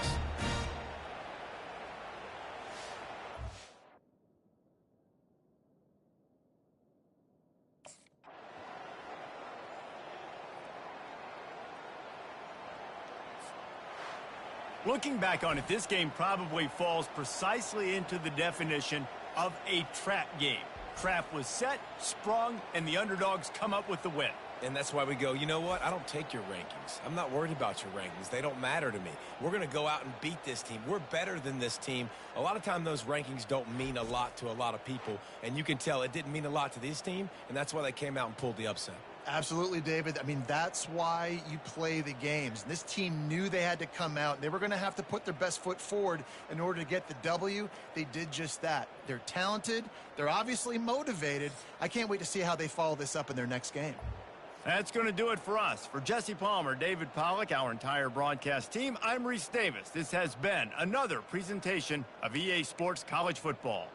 Looking back on it, this game probably falls precisely into the definition of a trap game. Trap was set, sprung, and the underdogs come up with the win.
And that's why we go, you know what? I don't take your rankings. I'm not worried about your rankings. They don't matter to me. We're going to go out and beat this team. We're better than this team. A lot of time those rankings don't mean a lot to a lot of people, and you can tell it didn't mean a lot to this team, and that's why they came out and pulled the upset.
Absolutely, David. I mean, that's why you play the games. This team knew they had to come out. They were going to have to put their best foot forward in order to get the W. They did just that. They're talented. They're obviously motivated. I can't wait to see how they follow this up in their next game.
That's going to do it for us. For Jesse Palmer, David Pollack, our entire broadcast team, I'm Reese Davis. This has been another presentation of EA Sports College Football.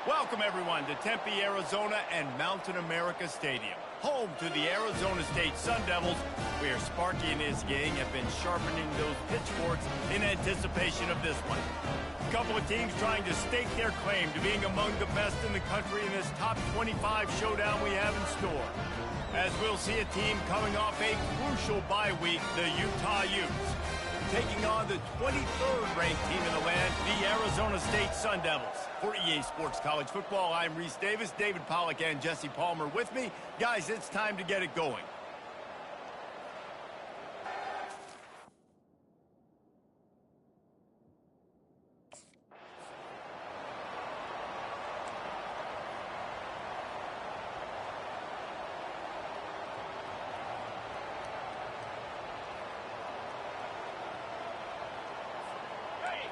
Welcome, everyone, to Tempe, Arizona and Mountain America Stadium, home to the Arizona State Sun Devils, where Sparky and his gang have been sharpening those pitchforks in anticipation of this one. A couple of teams trying to stake their claim to being among the best in the country in this top 25 showdown we have in store. As we'll see a team coming off a crucial bye week, the Utah Utes, taking on the 23rd ranked team in the land, the Arizona State Sun Devils. For EA Sports College Football, I'm Reese Davis, David Pollack and Jesse Palmer with me. Guys, it's time to get it going.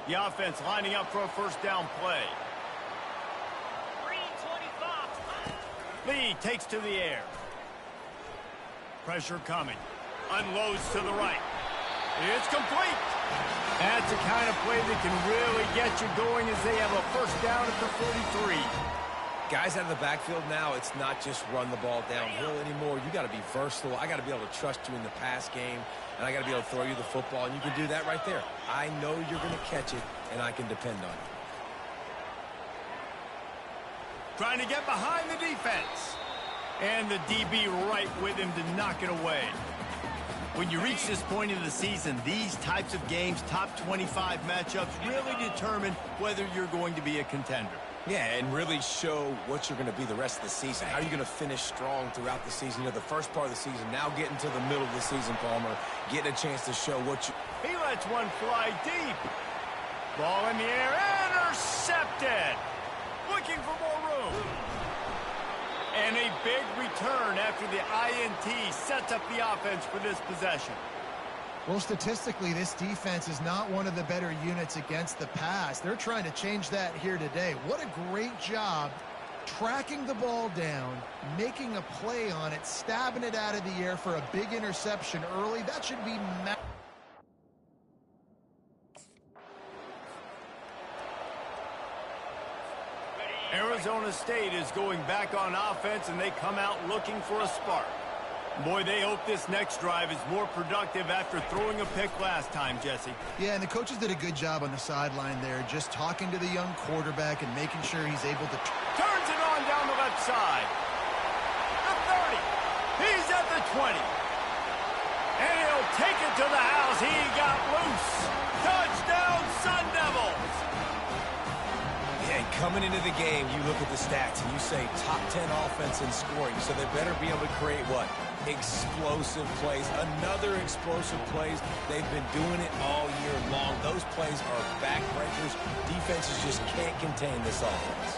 The offense lining up for a first down play.
325.
Lee takes to the air. Pressure coming. Unloads to the right. It's complete. That's the kind of play that can really get you going as they have a first down at the 43.
Guys out of the backfield now, it's not just run the ball downhill anymore. You got to be versatile. I got to be able to trust you in the pass game, and I got to be able to throw you the football, and you can do that right there. I know you're going to catch it, and I can depend on it.
Trying to get behind the defense. And the DB right with him to knock it away. When you reach this point in the season, these types of games, top 25 matchups, really determine whether you're going to be a contender.
Yeah, and really show what you're going to be the rest of the season. How are you going to finish strong throughout the season? You know, the first part of the season, now getting to the middle of the season, Palmer, getting a chance to show what you...
He lets one fly deep. Ball in the air, intercepted. Looking for more room. And a big return after the INT sets up the offense for this possession.
Well, statistically, this defense is not one of the better units against the pass. They're trying to change that here today. What a great job tracking the ball down, making a play on it, stabbing it out of the air for a big interception early. That should be...
Arizona State is going back on offense, and they come out looking for a spark. Boy, they hope this next drive is more productive after throwing a pick last time, Jesse.
Yeah, and the coaches did a good job on the sideline there, just talking to the young quarterback and making sure he's able to...
Turns it on down the left side. The 30. He's at the 20. And he'll take it to the house. He got loose. Touchdown, Sun Devils.
And coming into the game, you look at the stats and you say top 10 offense in scoring, so they better be able to create what? Explosive plays. Another explosive plays. They've been doing it all year long. Those plays are backbreakers. Defenses just can't contain this offense.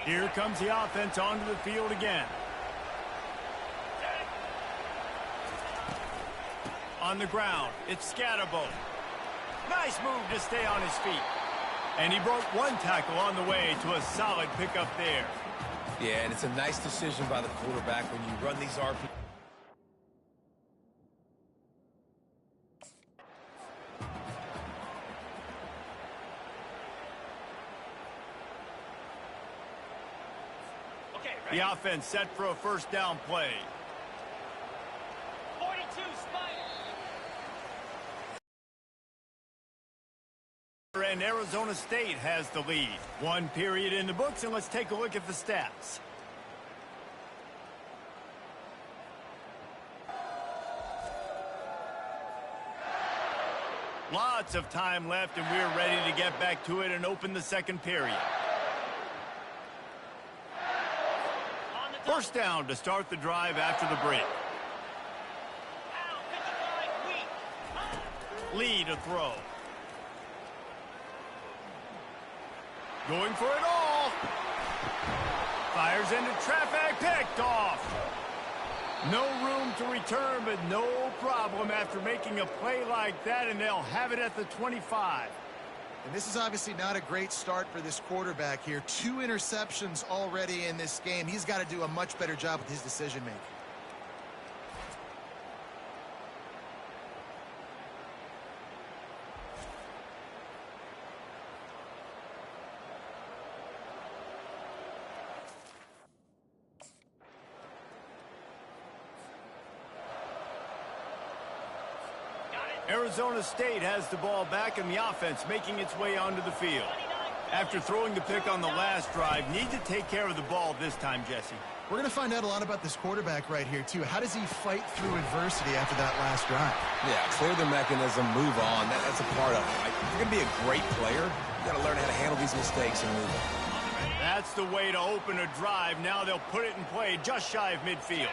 Here comes the offense onto the field again. On the ground, it's Scatterbo. Nice move to stay on his feet. And he broke one tackle on the way to a solid pickup there.
Yeah, and it's a nice decision by the quarterback when you run these RP.
The offense set for a first down play.
42 Spider.
And Arizona State has the lead. One period in the books, and let's take a look at the stats. Lots of time left, and we're ready to get back to it and open the second period. First down to start the drive after the break. Lee to throw. Going for it all. Fires into traffic, picked off. No room to return, but no problem after making a play like that, and they'll have it at the 25.
And this is obviously not a great start for this quarterback here. 2 interceptions already in this game. He's got to do a much better job with his decision-making.
Arizona State has the ball back and the offense making its way onto the field. After throwing the pick on the last drive, need to take care of the ball this time, Jesse.
We're going to find out a lot about this quarterback right here, too. How does he fight through adversity after that last drive?
Yeah, clear the mechanism, move on. That's a part of it, right? If you're going to be a great player, you got to learn how to handle these mistakes and move on.
That's the way to open a drive. Now they'll put it in play just shy of midfield.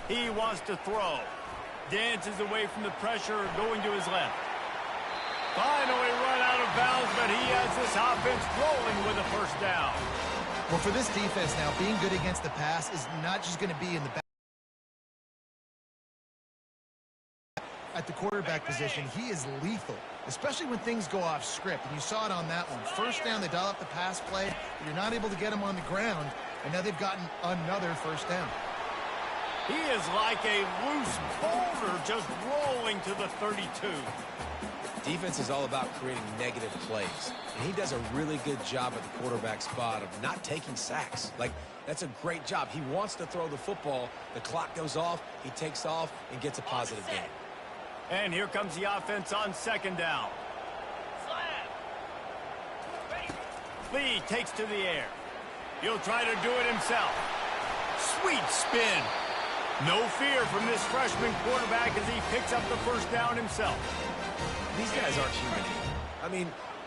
He wants to throw. Dances away from the pressure, going to his left. Finally run out of bounds, but he has this offense rolling with a first down.
Well, for this defense now, being good against the pass is not just going to be in the back. At the quarterback position, he is lethal, especially when things go off script. And you saw it on that one. First down, they dial up the pass play. But you're not able to get him on the ground, and now they've gotten another first down.
He is like a loose boulder just rolling to the 32.
Defense is all about creating negative plays, and he does a really good job at the quarterback spot of not taking sacks. Like, that's a great job. He wants to throw the football. The clock goes off. He takes off and gets a positive gain.
And here comes the offense on second down. Lee takes to the air. He'll try to do it himself. Sweet spin. No fear from this freshman quarterback as he picks up the first down himself.
These guys aren't human. I mean,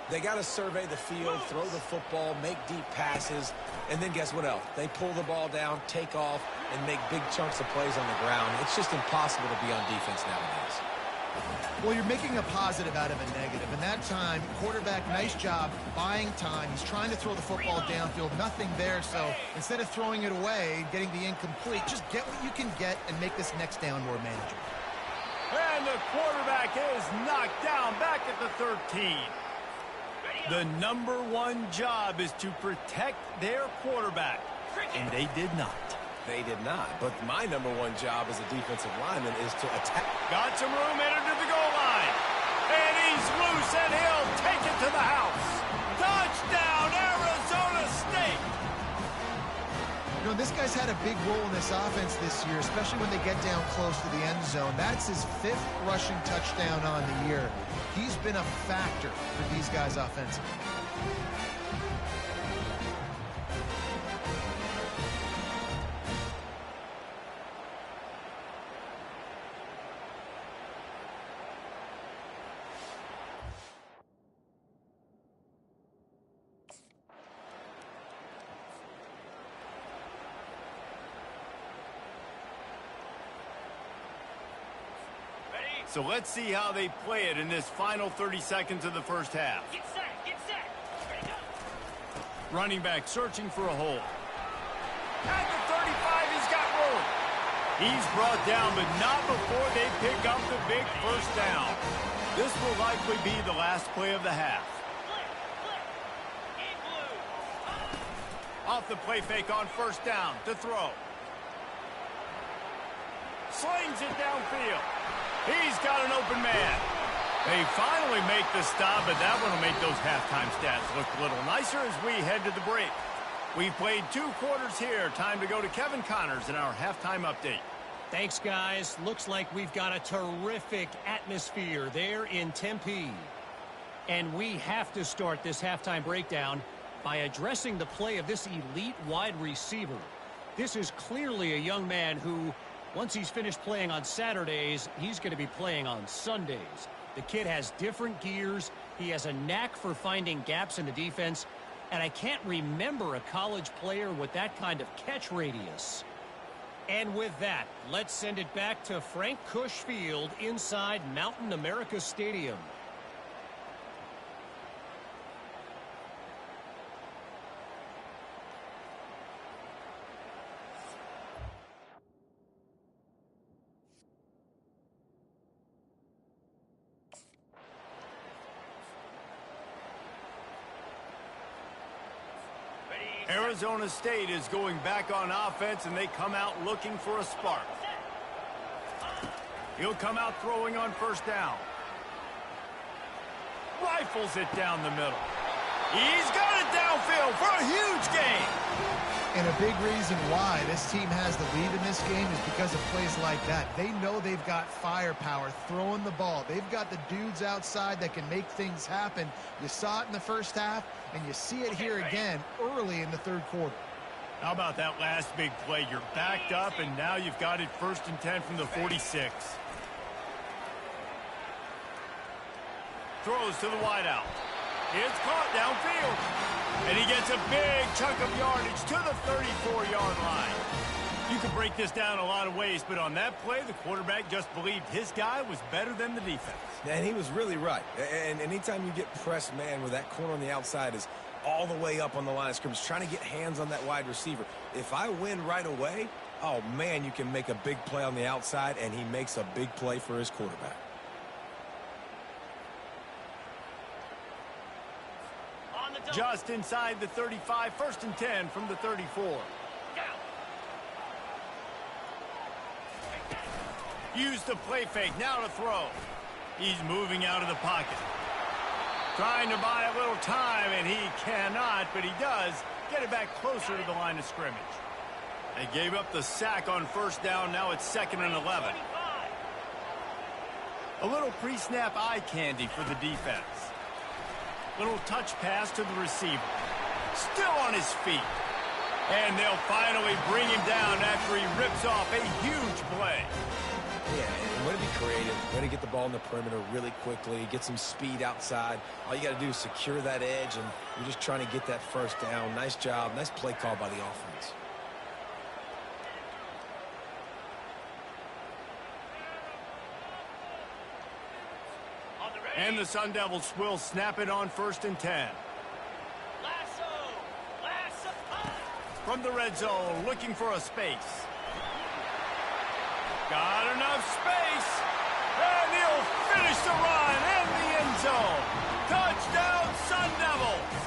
they got to survey the field, throw the football, make deep passes, and then guess what else? They pull the ball down, take off, and make big chunks of plays on the ground. It's just impossible to be on defense nowadays.
Well, you're making a positive out of a negative. And that time, quarterback, nice job buying time. He's trying to throw the football downfield. Nothing there. So instead of throwing it away, getting the incomplete, just get what you can get and make this next down more manageable.
And the quarterback is knocked down back at the 13. The #1 job is to protect their quarterback. And they did not.
They did not. But my #1 job as a defensive lineman is to attack.
Got some room, entered to the goal line. And he's loose, and he'll take it to the house. Touchdown, Arizona State.
You know, this guy's had a big role in this offense this year, especially when they get down close to the end zone. That's his 5th rushing touchdown on the year. He's been a factor for these guys offensively.
So let's see how they play it in this final 30 seconds of the first half.
Get set, get set. Ready, go.
Running back searching for a hole. At the 35, he's got room. He's brought down, but not before they pick up the big first down. This will likely be the last play of the half.
In blue.
Off the play fake on first down to throw. Slings it downfield. He's got an open man. They finally make the stop, but that one will make those halftime stats look a little nicer as we head to the break. We've played 2 quarters here. Time to go to Kevin Connors in our halftime update.
Thanks, guys. Looks like we've got a terrific atmosphere there in Tempe. And we have to start this halftime breakdown by addressing the play of this elite wide receiver. This is clearly a young man who, once he's finished playing on Saturdays, he's going to be playing on Sundays. The kid has different gears. He has a knack for finding gaps in the defense. And I can't remember a college player with that kind of catch radius. And with that, let's send it back to Frank Cush Field inside Mountain America Stadium.
Arizona State is going back on offense, and they come out looking for a spark. He'll come out throwing on first down. Rifles it down the middle. He's got it downfield for a huge gain.
And a big reason why this team has the lead in this game is because of plays like that. They know they've got firepower throwing the ball. They've got the dudes outside that can make things happen. You saw it in the first half, and you see it here again early in the third quarter.
How about that last big play? You're backed up, and now you've got it 1st and 10 from the 46. Throws to the wideout. It's caught downfield. And he gets a big chunk of yardage to the 34-yard line. You can break this down a lot of ways, but on that play, the quarterback just believed his guy was better than the defense.
And he was really right. And anytime you get pressed man where that corner on the outside is all the way up on the line of scrimmage, trying to get hands on that wide receiver. If I win right away, oh, man, you can make a big play on the outside, and he makes a big play for his quarterback.
Just inside the 35, 1st and 10 from the 34. Use the play fake, now to throw. He's moving out of the pocket. Trying to buy a little time, and he cannot, but he does get it back closer to the line of scrimmage. They gave up the sack on first down, now it's 2nd and 11. A little pre-snap eye candy for the defense. Little touch pass to the receiver. Still on his feet. And they'll finally bring him down after he rips off a huge play.
Yeah, and way to be creative. Way to get the ball in the perimeter really quickly. Get some speed outside. All you got to do is secure that edge, and you're just trying to get that first down. Nice job. Nice play call by the offense.
And the Sun Devils will snap it on 1st and 10. From the red zone, looking for a space. Got enough space. And he'll finish the run in the end zone. Touchdown, Sun Devils.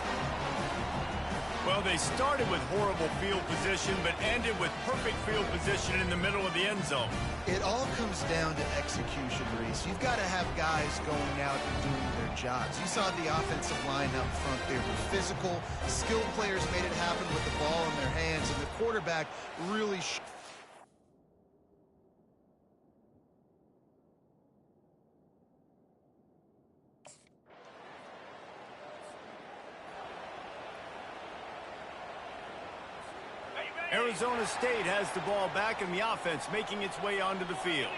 Well, they started with horrible field position, but ended with perfect field position in the middle of the end zone.
It all comes down to execution, Reese. You've got to have guys going out and doing their jobs. You saw the offensive line up front. They were physical. Skilled players made it happen with the ball in their hands, and the quarterback really
Arizona State has the ball back in the offense, making its way onto the field.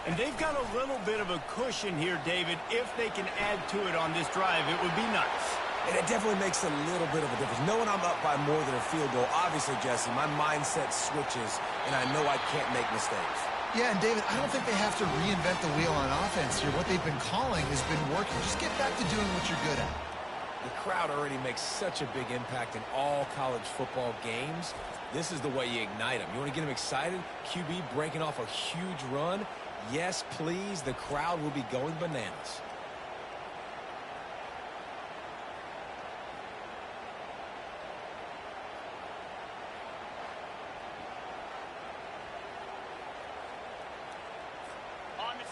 And they've got a little bit of a cushion here, David. If they can add to it on this drive, it would be nice.
And it definitely makes a little bit of a difference. Knowing I'm up by more than a field goal, obviously, Jesse, my mindset switches, and I know I can't make mistakes.
Yeah, and David, I don't think they have to reinvent the wheel on offense here. What they've been calling has been working. Just get back to doing what you're good at.
The crowd already makes such a big impact in all college football games. This is the way you ignite them. You want to get them excited? QB breaking off a huge run? Yes, please. The crowd will be going bananas.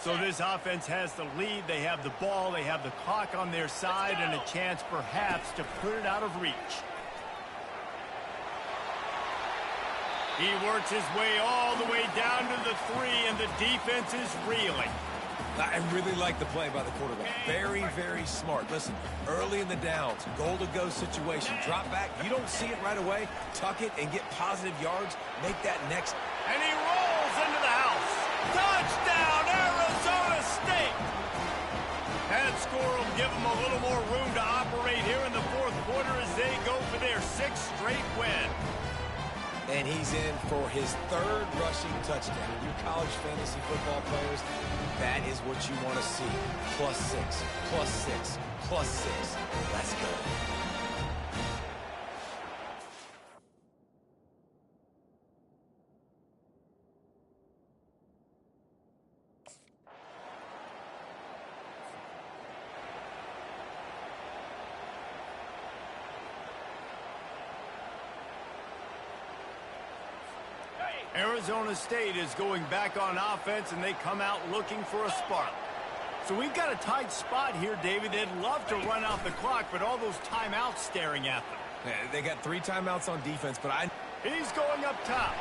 So this offense has the lead. They have the ball. They have the clock on their side and a chance perhaps to put it out of reach. He works his way all the way down to the 3, and the defense is reeling.
I really like the play by the quarterback. Very, very smart. Listen, early in the downs, goal-to-go situation, drop back. You don't see it right away. Tuck it and get positive yards. Make that next.
And he rolls into the house. Touchdown, Arizona State. That score will give them a little more room to operate here in the fourth quarter as they go for their 6th straight win.
And he's in for his 3rd rushing touchdown. You college fantasy football players, that is what you want to see. +6, +6, +6. Let's go.
Arizona State is going back on offense, and they come out looking for a spark. So we've got a tight spot here, David. They'd love to run out the clock, but all those timeouts staring at them.
Yeah, they got 3 timeouts on defense, but
He's going up top.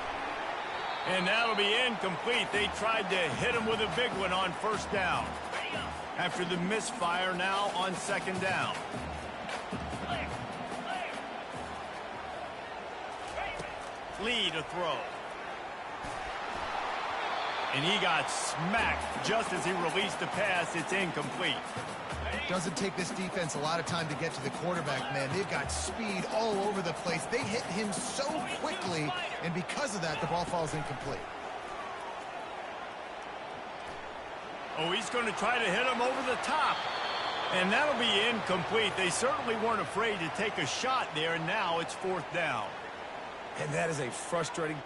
And that'll be incomplete. They tried to hit him with a big one on first down. After the misfire, now on second down. Lee to throw. And he got smacked just as he released the pass. It's incomplete.
Doesn't take this defense a lot of time to get to the quarterback, man. They've got speed all over the place. They hit him so quickly, and because of that, the ball falls incomplete.
Oh, he's going to try to hit him over the top. And that'll be incomplete. They certainly weren't afraid to take a shot there, and now it's fourth down.
And that is a frustrating...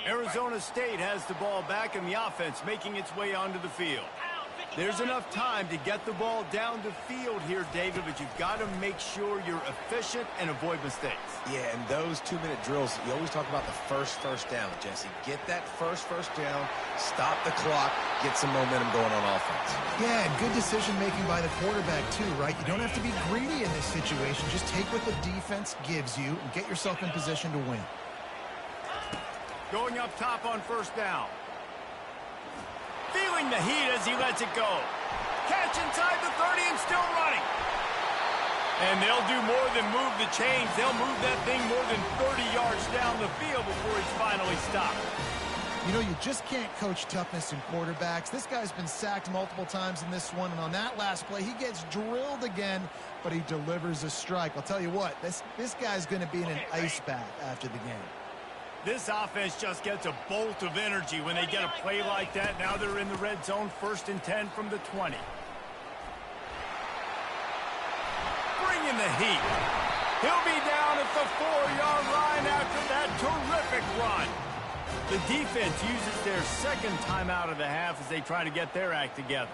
Arizona State has the ball back in the offense, making its way onto the field. There's enough time to get the ball down the field here, David, but you've got to make sure you're efficient and avoid mistakes.
Yeah, and those 2-minute drills, you always talk about the first down, Jesse. Get that first down, stop the clock, get some momentum going on offense.
Yeah, and good decision-making by the quarterback, too, right? You don't have to be greedy in this situation. Just take what the defense gives you and get yourself in position to win.
Going up top on first down. Feeling the heat as he lets it go. Catch inside the 30 and still running. And they'll do more than move the chains. They'll move that thing more than 30 yards down the field before he's finally stopped.
You know, you just can't coach toughness in quarterbacks. This guy's been sacked multiple times in this one, and on that last play, he gets drilled again, but he delivers a strike. I'll tell you what, this guy's going to be in an ice bath after the game.
This offense just gets a bolt of energy when they get a play like that. Now they're in the red zone, 1st and 10 from the 20. Bring in the heat. He'll be down at the 4-yard line after that terrific run. The defense uses their second timeout of the half as they try to get their act together.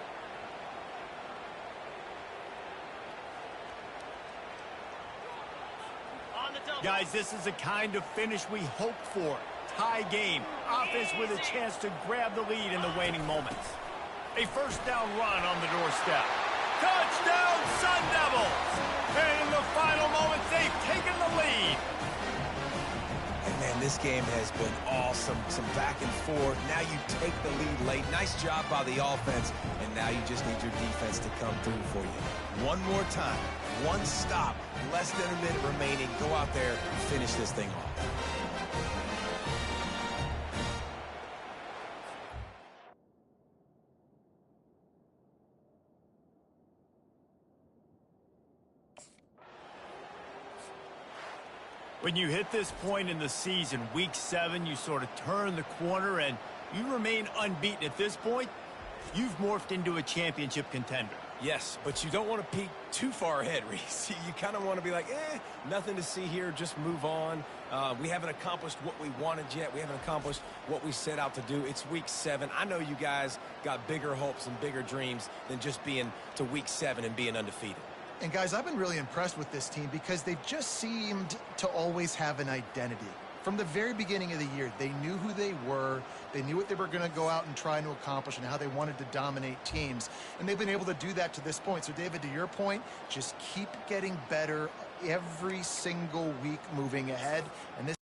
Guys, this is the kind of finish we hoped for. Tie game. Offense with a chance to grab the lead in the waning moments. A first down run on the doorstep. Touchdown, Sun Devils! And in the final moments, they've taken the lead.
And man, this game has been awesome. Some back and forth. Now you take the lead late. Nice job by the offense. And now you just need your defense to come through for you. One more time. One stop. Less than a minute remaining. Go out there and finish this thing off.
When you hit this point in the season, week 7, you sort of turn the corner and you remain unbeaten. At this point, you've morphed into a championship contender.
Yes, but you don't want to peek too far ahead, Reese. You kind of want to be like, nothing to see here, just move on. We haven't accomplished what we wanted yet. We haven't accomplished what we set out to do. It's week 7. I know you guys got bigger hopes and bigger dreams than just being to week 7 and being undefeated.
And guys, I've been really impressed with this team because they've just seemed to always have an identity. From the very beginning of the year, they knew who they were, they knew what they were going to go out and try to accomplish and how they wanted to dominate teams. And they've been able to do that to this point. So, David, to your point, just keep getting better every single week moving ahead. And this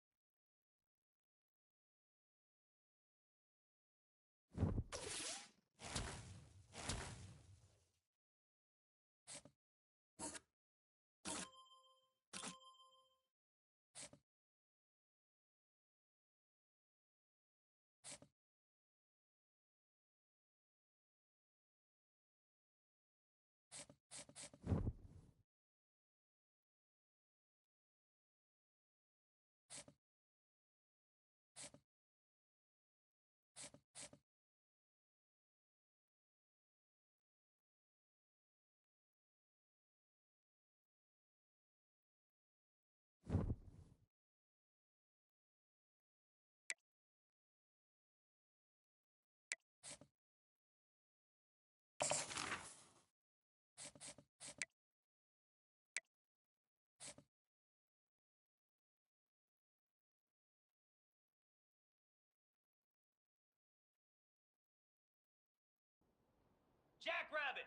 Jackrabbit.